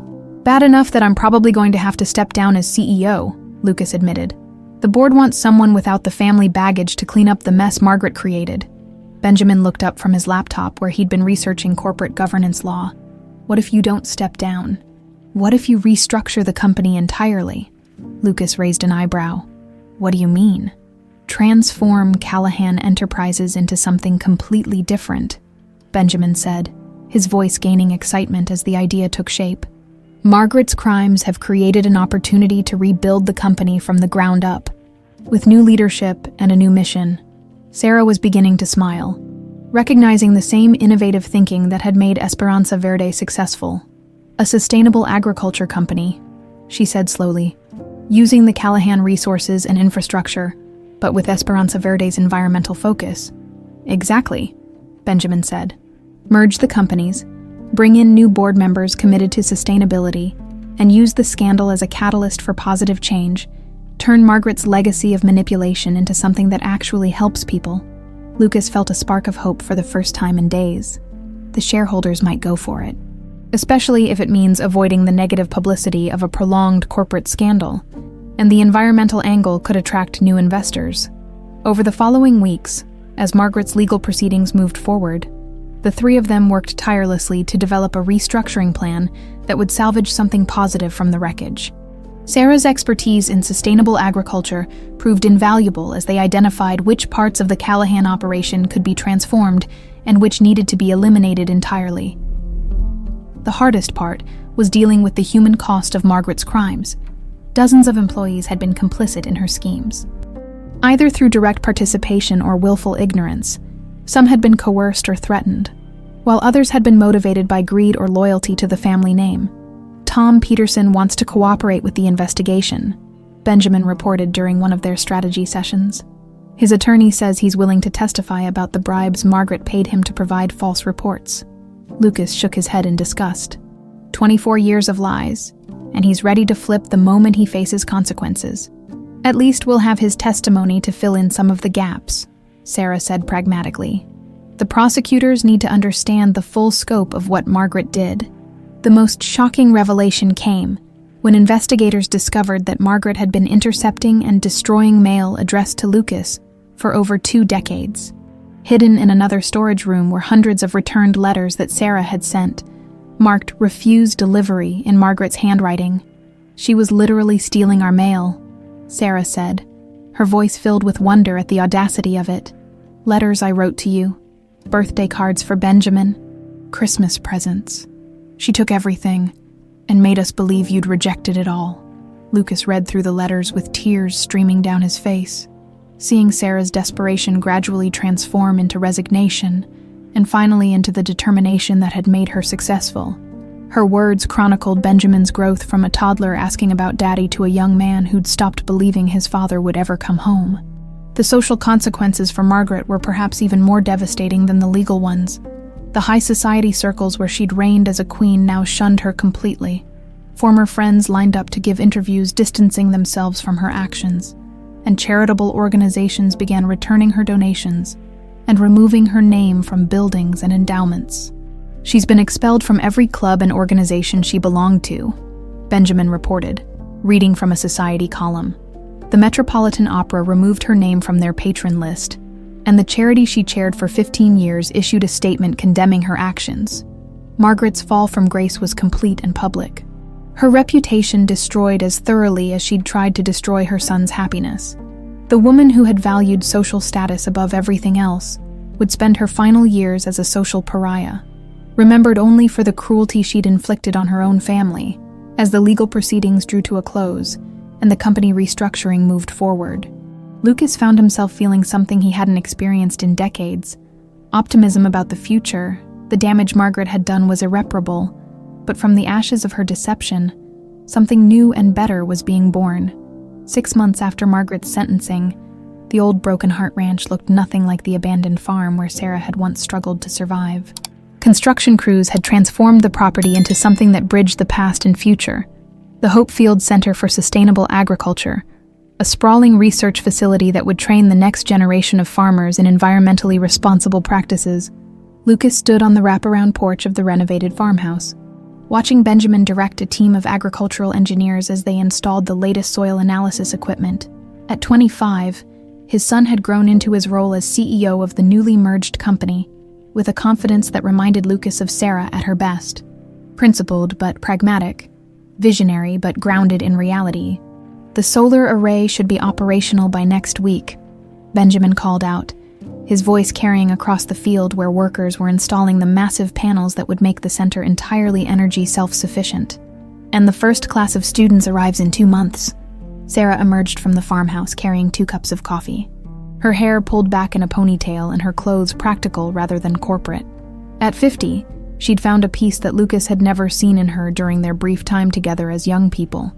"Bad enough that I'm probably going to have to step down as CEO," Lucas admitted. "The board wants someone without the family baggage to clean up the mess Margaret created." Benjamin looked up from his laptop where he'd been researching corporate governance law. "What if you don't step down? What if you restructure the company entirely?" Lucas raised an eyebrow. "What do you mean?" "Transform Callahan Enterprises into something completely different," Benjamin said, his voice gaining excitement as the idea took shape. "Margaret's crimes have created an opportunity to rebuild the company from the ground up, with new leadership and a new mission." Sarah was beginning to smile, recognizing the same innovative thinking that had made Esperanza Verde successful. "A sustainable agriculture company," she said slowly, "using the Callahan resources and infrastructure, but with Esperanza Verde's environmental focus." "Exactly," Benjamin said. "Merge the companies, bring in new board members committed to sustainability, and use the scandal as a catalyst for positive change. Turn Margaret's legacy of manipulation into something that actually helps people." Lucas felt a spark of hope for the first time in days. The shareholders might go for it, especially if it means avoiding the negative publicity of a prolonged corporate scandal, and the environmental angle could attract new investors. Over the following weeks, as Margaret's legal proceedings moved forward, the three of them worked tirelessly to develop a restructuring plan that would salvage something positive from the wreckage. Sarah's expertise in sustainable agriculture proved invaluable as they identified which parts of the Callahan operation could be transformed and which needed to be eliminated entirely. The hardest part was dealing with the human cost of Margaret's crimes. Dozens of employees had been complicit in her schemes, either through direct participation or willful ignorance. Some had been coerced or threatened, while others had been motivated by greed or loyalty to the family name. "Tom Peterson wants to cooperate with the investigation," Benjamin reported during one of their strategy sessions. "His attorney says he's willing to testify about the bribes Margaret paid him to provide false reports." Lucas shook his head in disgust. 24 years of lies, and he's ready to flip the moment he faces consequences. "At least we'll have his testimony to fill in some of the gaps," Sarah said pragmatically. "The prosecutors need to understand the full scope of what Margaret did." The most shocking revelation came when investigators discovered that Margaret had been intercepting and destroying mail addressed to Lucas for over 2 decades. Hidden in another storage room were hundreds of returned letters that Sarah had sent, marked "refuse delivery" in Margaret's handwriting. "She was literally stealing our mail," Sarah said, her voice filled with wonder at the audacity of it. "Letters I wrote to you, birthday cards for Benjamin, Christmas presents. She took everything and made us believe you'd rejected it all." Lucas read through the letters with tears streaming down his face, seeing Sarah's desperation gradually transform into resignation and finally into the determination that had made her successful. Her words chronicled Benjamin's growth from a toddler asking about Daddy to a young man who'd stopped believing his father would ever come home. The social consequences for Margaret were perhaps even more devastating than the legal ones. The high society circles where she'd reigned as a queen now shunned her completely. Former friends lined up to give interviews distancing themselves from her actions, and charitable organizations began returning her donations and removing her name from buildings and endowments. "She's been expelled from every club and organization she belonged to," Benjamin reported, reading from a society column. "The Metropolitan Opera removed her name from their patron list, and the charity she chaired for 15 years issued a statement condemning her actions. Margaret's fall from grace was complete and public. Her reputation destroyed as thoroughly as she'd tried to destroy her son's happiness. The woman who had valued social status above everything else would spend her final years as a social pariah, remembered only for the cruelty she'd inflicted on her own family, as the legal proceedings drew to a close and the company restructuring moved forward. Lucas found himself feeling something he hadn't experienced in decades. Optimism about the future. The damage Margaret had done was irreparable, but from the ashes of her deception, something new and better was being born. 6 months after Margaret's sentencing, the old Broken Heart Ranch looked nothing like the abandoned farm where Sarah had once struggled to survive. Construction crews had transformed the property into something that bridged the past and future. The Hopefield Center for Sustainable Agriculture, a sprawling research facility that would train the next generation of farmers in environmentally responsible practices. Lucas stood on the wraparound porch of the renovated farmhouse, watching Benjamin direct a team of agricultural engineers as they installed the latest soil analysis equipment. At 25, his son had grown into his role as CEO of the newly merged company, with a confidence that reminded Lucas of Sarah at her best. Principled but pragmatic, visionary but grounded in reality. "The solar array should be operational by next week," Benjamin called out, his voice carrying across the field where workers were installing the massive panels that would make the center entirely energy self-sufficient. "And the first class of students arrives in 2 months." Sarah emerged from the farmhouse carrying 2 cups of coffee, her hair pulled back in a ponytail and her clothes practical rather than corporate. At 50, she'd found a peace that Lucas had never seen in her during their brief time together as young people.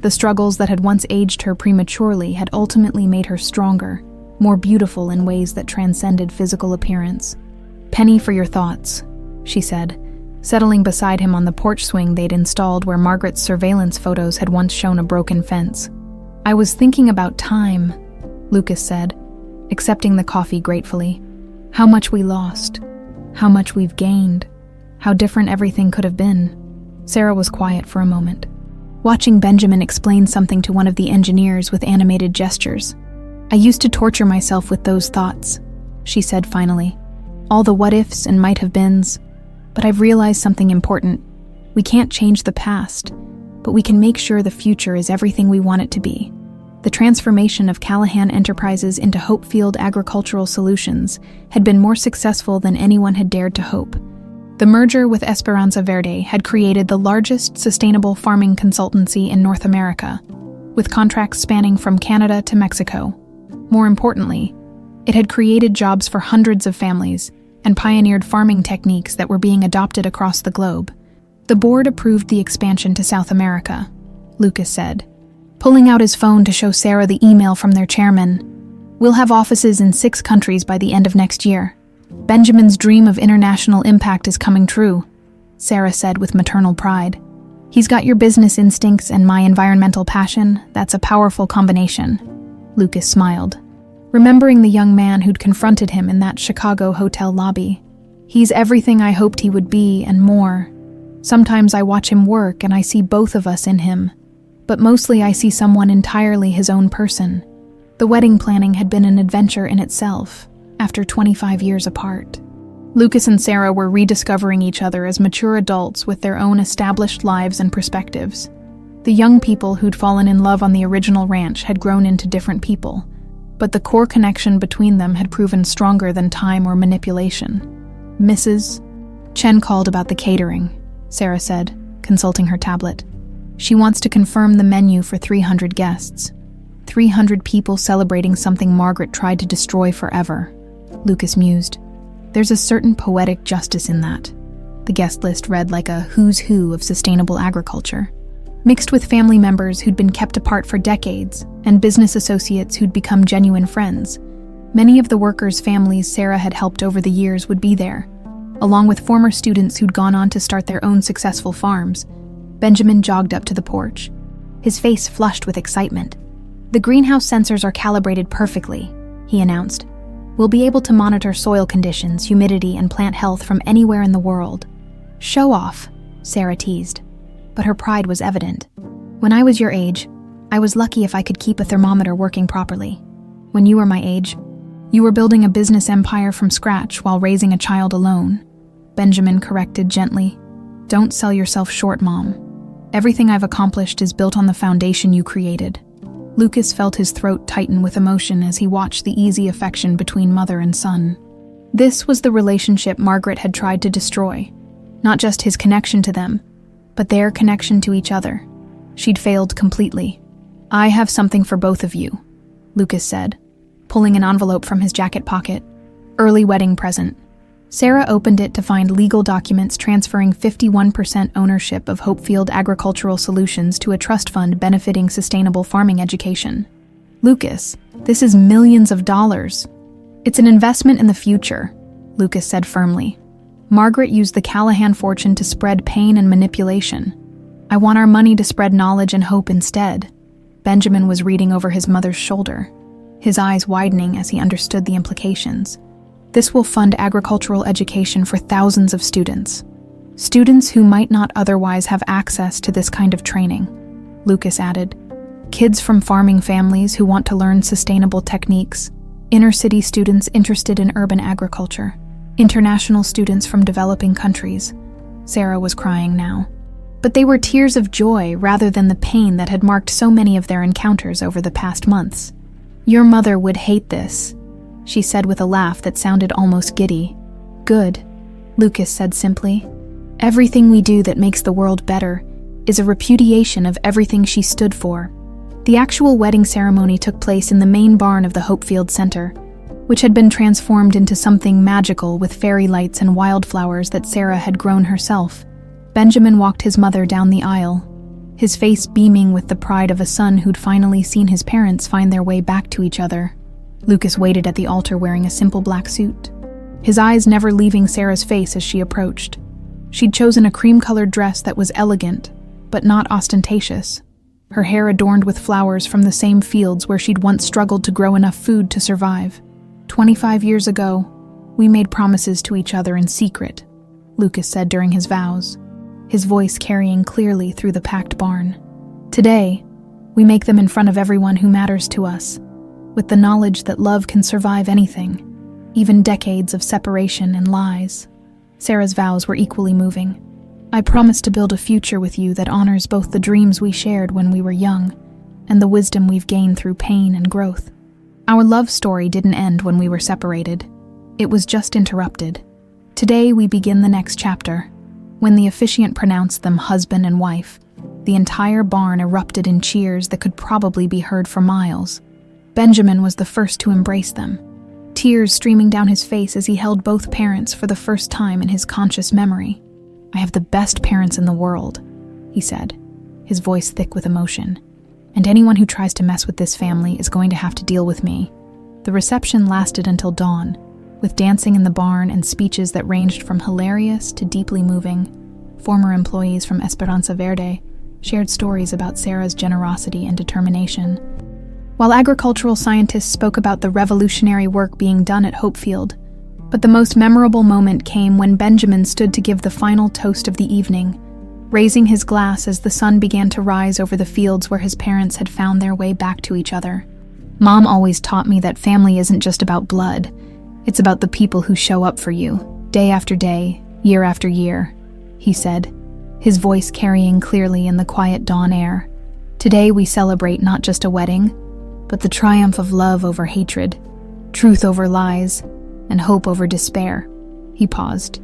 The struggles that had once aged her prematurely had ultimately made her stronger, more beautiful in ways that transcended physical appearance. "Penny for your thoughts," she said, settling beside him on the porch swing they'd installed where Margaret's surveillance photos had once shown a broken fence. "I was thinking about time," Lucas said, accepting the coffee gratefully. "How much we lost, how much we've gained, how different everything could have been." Sarah was quiet for a moment, watching Benjamin explain something to one of the engineers with animated gestures. "I used to torture myself with those thoughts," she said finally. "All the what-ifs and might-have-beens. But I've realized something important. We can't change the past, but we can make sure the future is everything we want it to be." The transformation of Callahan Enterprises into Hopefield Agricultural Solutions had been more successful than anyone had dared to hope. The merger with Esperanza Verde had created the largest sustainable farming consultancy in North America, with contracts spanning from Canada to Mexico. More importantly, it had created jobs for hundreds of families and pioneered farming techniques that were being adopted across the globe. The board approved the expansion to South America, Lucas said, pulling out his phone to show Sarah the email from their chairman. "We'll have offices in 6 countries by the end of next year. Benjamin's dream of international impact is coming true," Sarah said with maternal pride. "He's got your business instincts and my environmental passion. That's a powerful combination." Lucas smiled, remembering the young man who'd confronted him in that Chicago hotel lobby. "He's everything I hoped he would be and more. Sometimes I watch him work and I see both of us in him, but mostly I see someone entirely his own person." The wedding planning had been an adventure in itself, after 25 years apart. Lucas and Sarah were rediscovering each other as mature adults with their own established lives and perspectives. The young people who'd fallen in love on the original ranch had grown into different people, but the core connection between them had proven stronger than time or manipulation. "Mrs. Chen called about the catering," Sarah said, consulting her tablet. "She wants to confirm the menu for 300 guests. 300 people celebrating something Margaret tried to destroy forever," Lucas mused. "There's a certain poetic justice in that." The guest list read like a who's who of sustainable agriculture, mixed with family members who'd been kept apart for decades and business associates who'd become genuine friends. Many of the workers' families Sarah had helped over the years would be there, along with former students who'd gone on to start their own successful farms. Benjamin jogged up to the porch, his face flushed with excitement. "The greenhouse sensors are calibrated perfectly," he announced. "We'll be able to monitor soil conditions, humidity, and plant health from anywhere in the world." "Show off," Sarah teased, but her pride was evident. "When I was your age, I was lucky if I could keep a thermometer working properly. When you were my age, you were building a business empire from scratch while raising a child alone," Benjamin corrected gently. "Don't sell yourself short, Mom. Everything I've accomplished is built on the foundation you created." Lucas felt his throat tighten with emotion as he watched the easy affection between mother and son. This was the relationship Margaret had tried to destroy, not just his connection to them, but their connection to each other. She'd failed completely. "I have something for both of you," Lucas said, pulling an envelope from his jacket pocket. "Early wedding present." Sarah opened it to find legal documents transferring 51% ownership of Hopefield Agricultural Solutions to a trust fund benefiting sustainable farming education. "Lucas, this is millions of dollars. It's an investment in the future," Lucas said firmly. "Margaret used the Callahan fortune to spread pain and manipulation. I want our money to spread knowledge and hope instead." Benjamin was reading over his mother's shoulder, his eyes widening as he understood the implications. "This will fund agricultural education for thousands of students. Students who might not otherwise have access to this kind of training," Lucas added. "Kids from farming families who want to learn sustainable techniques, inner-city students interested in urban agriculture, international students from developing countries." Sarah was crying now. But they were tears of joy rather than the pain that had marked so many of their encounters over the past months. "Your mother would hate this," she said with a laugh that sounded almost giddy. "Good," Lucas said simply. "Everything we do that makes the world better is a repudiation of everything she stood for." The actual wedding ceremony took place in the main barn of the Hopefield Center, which had been transformed into something magical with fairy lights and wildflowers that Sarah had grown herself. Benjamin walked his mother down the aisle, his face beaming with the pride of a son who'd finally seen his parents find their way back to each other. Lucas waited at the altar wearing a simple black suit, his eyes never leaving Sarah's face as she approached. She'd chosen a cream-colored dress that was elegant, but not ostentatious, her hair adorned with flowers from the same fields where she'd once struggled to grow enough food to survive. 25 years ago, we made promises to each other in secret, Lucas said during his vows, his voice carrying clearly through the packed barn. Today, we make them in front of everyone who matters to us, with the knowledge that love can survive anything, even decades of separation and lies. Sarah's vows were equally moving. "I promise to build a future with you that honors both the dreams we shared when we were young and the wisdom we've gained through pain and growth." Our love story didn't end when we were separated. It was just interrupted. Today we begin the next chapter. When the officiant pronounced them husband and wife, the entire barn erupted in cheers that could probably be heard for miles. Benjamin was the first to embrace them, tears streaming down his face as he held both parents for the first time in his conscious memory. "I have the best parents in the world," he said, his voice thick with emotion. "And anyone who tries to mess with this family is going to have to deal with me." The reception lasted until dawn, with dancing in the barn and speeches that ranged from hilarious to deeply moving. Former employees from Esperanza Verde shared stories about Sarah's generosity and determination, while agricultural scientists spoke about the revolutionary work being done at Hopefield. But the most memorable moment came when Benjamin stood to give the final toast of the evening, raising his glass as the sun began to rise over the fields where his parents had found their way back to each other. "Mom always taught me that family isn't just about blood. It's about the people who show up for you, day after day, year after year," he said, his voice carrying clearly in the quiet dawn air. "Today we celebrate not just a wedding, but the triumph of love over hatred, truth over lies, and hope over despair." He paused,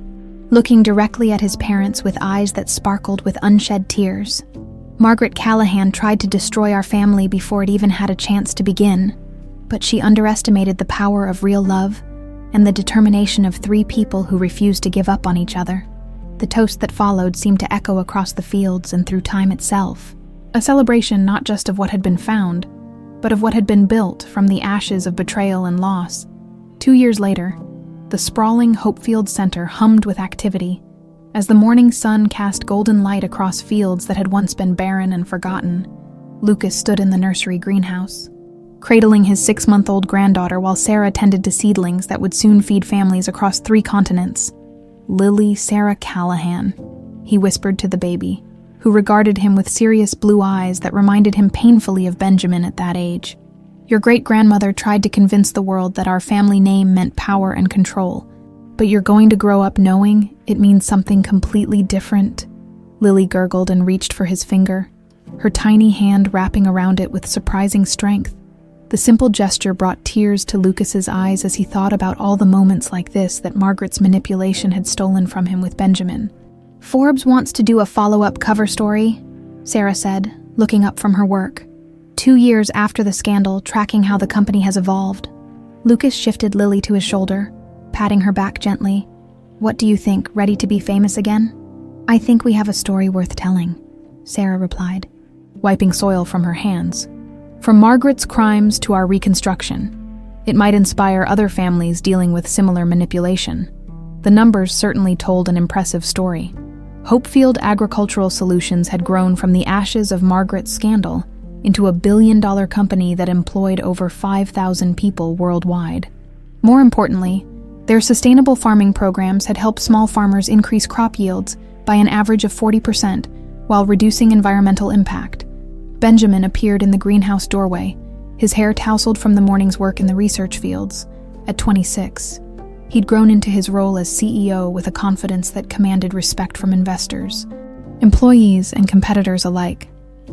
looking directly at his parents with eyes that sparkled with unshed tears. "Margaret Callahan tried to destroy our family before it even had a chance to begin, but she underestimated the power of real love and the determination of three people who refused to give up on each other." The toast that followed seemed to echo across the fields and through time itself, a celebration not just of what had been found, but of what had been built from the ashes of betrayal and loss. 2 years later, the sprawling Hopefield Center hummed with activity, as the morning sun cast golden light across fields that had once been barren and forgotten. Lucas stood in the nursery greenhouse, cradling his 6-month-old granddaughter while Sarah tended to seedlings that would soon feed families across 3 continents. "Lily Sarah Callahan," he whispered to the baby, who regarded him with serious blue eyes that reminded him painfully of Benjamin at that age. "Your great-grandmother tried to convince the world that our family name meant power and control, but you're going to grow up knowing it means something completely different." Lily gurgled and reached for his finger, her tiny hand wrapping around it with surprising strength. The simple gesture brought tears to Lucas's eyes as he thought about all the moments like this that Margaret's manipulation had stolen from him with Benjamin. Forbes wants to do a follow-up cover story, Sarah said, looking up from her work. 2 years after the scandal, tracking how the company has evolved. Lucas shifted Lily to his shoulder, patting her back gently. What do you think, ready to be famous again? I think we have a story worth telling, Sarah replied, wiping soil from her hands. From Margaret's crimes to our reconstruction, it might inspire other families dealing with similar manipulation. The numbers certainly told an impressive story. Hopefield Agricultural Solutions had grown from the ashes of Margaret's scandal into a billion-dollar company that employed over 5,000 people worldwide. More importantly, their sustainable farming programs had helped small farmers increase crop yields by an average of 40% while reducing environmental impact. Benjamin appeared in the greenhouse doorway, his hair tousled from the morning's work in the research fields. At 26, he'd grown into his role as CEO with a confidence that commanded respect from investors, employees, and competitors alike.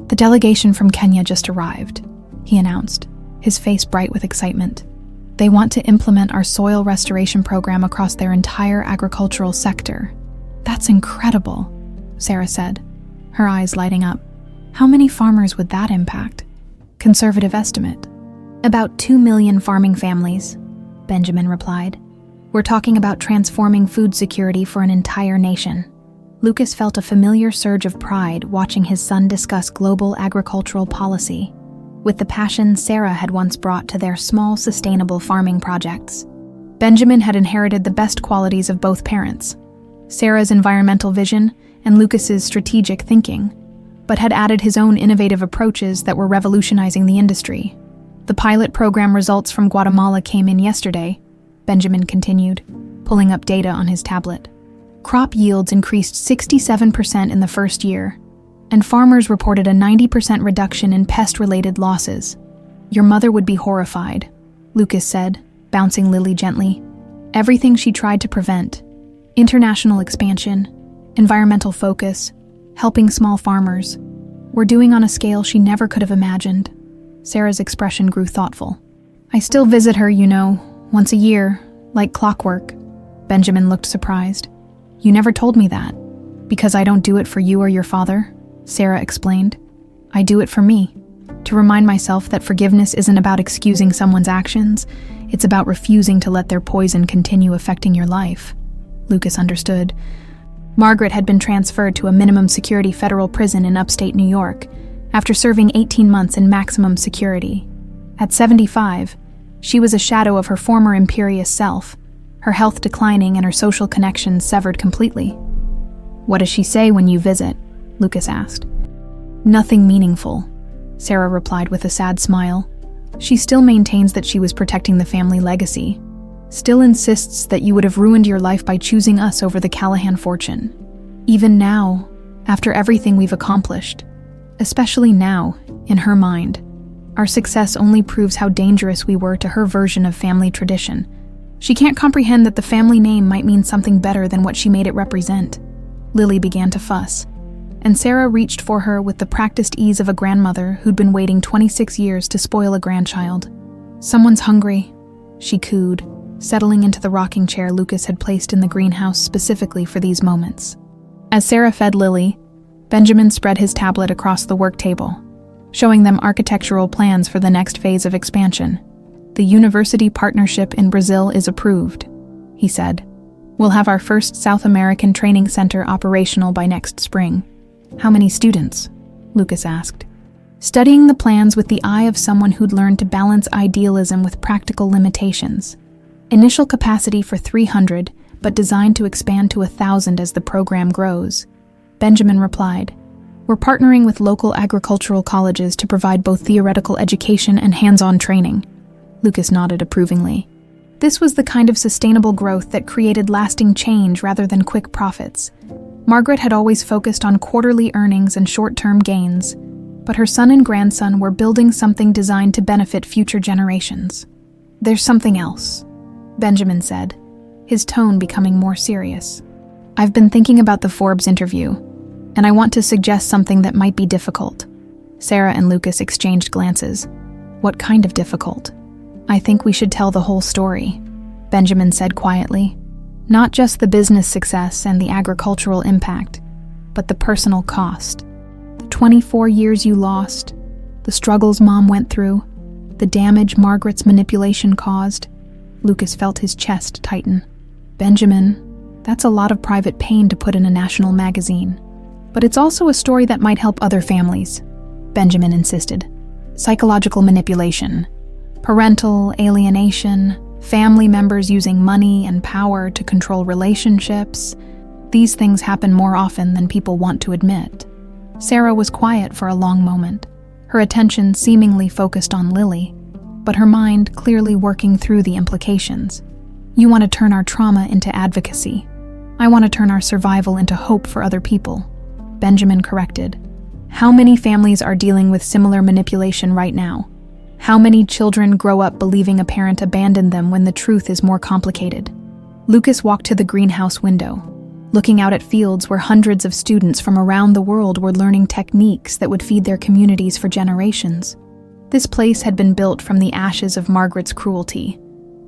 The delegation from Kenya just arrived, he announced, his face bright with excitement. They want to implement our soil restoration program across their entire agricultural sector. That's incredible, Sarah said, her eyes lighting up. How many farmers would that impact? Conservative estimate. About 2 million farming families, Benjamin replied. We're talking about transforming food security for an entire nation. Lucas felt a familiar surge of pride watching his son discuss global agricultural policy, with the passion Sarah had once brought to their small, sustainable farming projects. Benjamin had inherited the best qualities of both parents, Sarah's environmental vision and Lucas's strategic thinking, but had added his own innovative approaches that were revolutionizing the industry. The pilot program results from Guatemala came in yesterday, Benjamin continued, pulling up data on his tablet. Crop yields increased 67% in the first year, and farmers reported a 90% reduction in pest-related losses. Your mother would be horrified, Lucas said, bouncing Lily gently. Everything she tried to prevent, international expansion, environmental focus, helping small farmers, we're doing on a scale she never could have imagined. Sarah's expression grew thoughtful. I still visit her, once a year, like clockwork. Benjamin looked surprised. You never told me that. Because I don't do it for you or your father, Sarah explained. I do it for me, to remind myself that forgiveness isn't about excusing someone's actions, it's about refusing to let their poison continue affecting your life. Lucas understood. Margaret had been transferred to a minimum security federal prison in upstate New York after serving 18 months in maximum security. At 75, she was a shadow of her former imperious self, her health declining and her social connections severed completely. What does she say when you visit? Lucas asked. Nothing meaningful, Sarah replied with a sad smile. She still maintains that she was protecting the family legacy, still insists that you would have ruined your life by choosing us over the Callahan fortune. Even now, after everything we've accomplished, especially now, in her mind, our success only proves how dangerous we were to her version of family tradition. She can't comprehend that the family name might mean something better than what she made it represent. Lily began to fuss, and Sarah reached for her with the practiced ease of a grandmother who'd been waiting 26 years to spoil a grandchild. Someone's hungry, she cooed, settling into the rocking chair Lucas had placed in the greenhouse specifically for these moments. As Sarah fed Lily, Benjamin spread his tablet across the work table, showing them architectural plans for the next phase of expansion. The university partnership in Brazil is approved, he said. We'll have our first South American training center operational by next spring. How many students? Lucas asked, studying the plans with the eye of someone who'd learned to balance idealism with practical limitations. Initial capacity for 300, but designed to expand to 1,000 as the program grows. Benjamin replied, We're partnering with local agricultural colleges to provide both theoretical education and hands-on training. Lucas nodded approvingly. This was the kind of sustainable growth that created lasting change rather than quick profits. Margaret had always focused on quarterly earnings and short-term gains, but her son and grandson were building something designed to benefit future generations. There's something else, Benjamin said, his tone becoming more serious. I've been thinking about the Forbes interview, and I want to suggest something that might be difficult. Sarah and Lucas exchanged glances. What kind of difficult? I think we should tell the whole story, Benjamin said quietly. Not just the business success and the agricultural impact, but the personal cost. The 24 years you lost, the struggles Mom went through, the damage Margaret's manipulation caused. Lucas felt his chest tighten. Benjamin, that's a lot of private pain to put in a national magazine. But it's also a story that might help other families, Benjamin insisted. Psychological manipulation, parental alienation, family members using money and power to control relationships. These things happen more often than people want to admit. Sarah was quiet for a long moment, her attention seemingly focused on Lily, but her mind clearly working through the implications. You want to turn our trauma into advocacy. I want to turn our survival into hope for other people, Benjamin corrected. How many families are dealing with similar manipulation right now? How many children grow up believing a parent abandoned them when the truth is more complicated? Lucas walked to the greenhouse window, looking out at fields where hundreds of students from around the world were learning techniques that would feed their communities for generations. This place had been built from the ashes of Margaret's cruelty,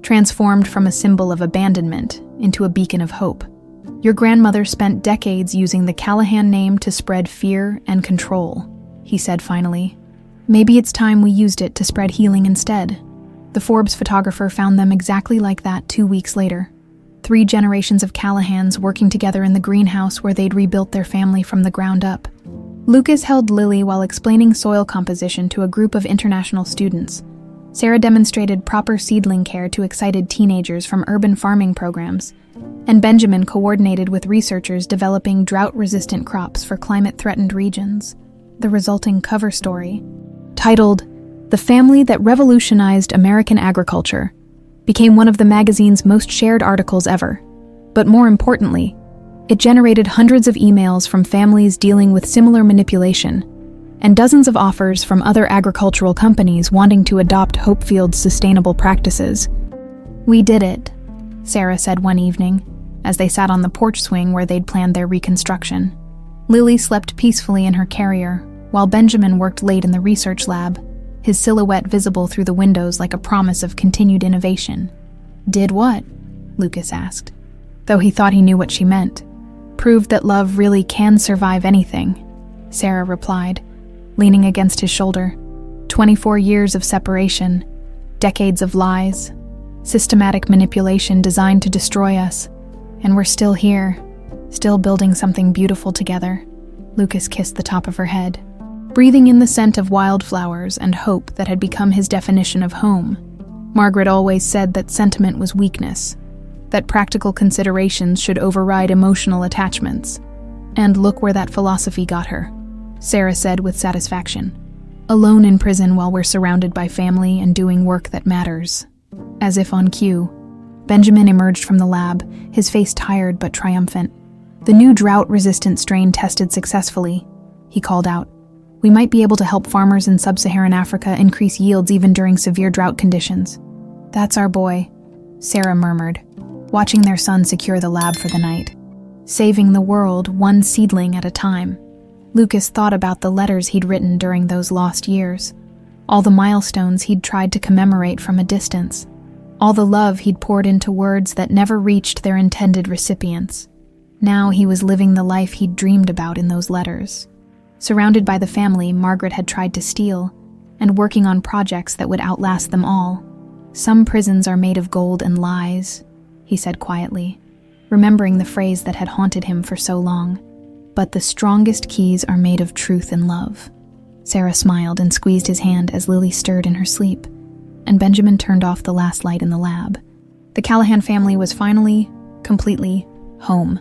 transformed from a symbol of abandonment into a beacon of hope. Your grandmother spent decades using the Callahan name to spread fear and control, he said finally. Maybe it's time we used it to spread healing instead. The Forbes photographer found them exactly like that 2 weeks later. 3 generations of Callahans working together in the greenhouse where they'd rebuilt their family from the ground up. Lucas held Lily while explaining soil composition to a group of international students. Sarah demonstrated proper seedling care to excited teenagers from urban farming programs, and Benjamin coordinated with researchers developing drought-resistant crops for climate-threatened regions. The resulting cover story, titled "The Family That Revolutionized American Agriculture," became one of the magazine's most shared articles ever. But more importantly, it generated hundreds of emails from families dealing with similar manipulation, and dozens of offers from other agricultural companies wanting to adopt Hopefield's sustainable practices. "We did it," Sarah said one evening, as they sat on the porch swing where they'd planned their reconstruction. Lily slept peacefully in her carrier, while Benjamin worked late in the research lab, his silhouette visible through the windows like a promise of continued innovation. "Did what?" Lucas asked, though he thought he knew what she meant. "Proved that love really can survive anything," Sarah replied, leaning against his shoulder. 24 years of separation, decades of lies, systematic manipulation designed to destroy us, and we're still here, still building something beautiful together. Lucas kissed the top of her head, breathing in the scent of wildflowers and hope that had become his definition of home. Margaret always said that sentiment was weakness, that practical considerations should override emotional attachments. And look where that philosophy got her, Sarah said with satisfaction. Alone in prison while we're surrounded by family and doing work that matters. As if on cue, Benjamin emerged from the lab, his face tired but triumphant. "The new drought-resistant strain tested successfully," he called out. "We might be able to help farmers in sub-Saharan Africa increase yields even during severe drought conditions." "That's our boy," Sarah murmured, watching their son secure the lab for the night. Saving the world one seedling at a time. Lucas thought about the letters he'd written during those lost years, all the milestones he'd tried to commemorate from a distance, all the love he'd poured into words that never reached their intended recipients. Now he was living the life he'd dreamed about in those letters. Surrounded by the family Margaret had tried to steal, and working on projects that would outlast them all. "Some prisons are made of gold and lies," he said quietly, remembering the phrase that had haunted him for so long. "But the strongest keys are made of truth and love." Sarah smiled and squeezed his hand as Lily stirred in her sleep, and Benjamin turned off the last light in the lab. The Callahan family was finally, completely, home.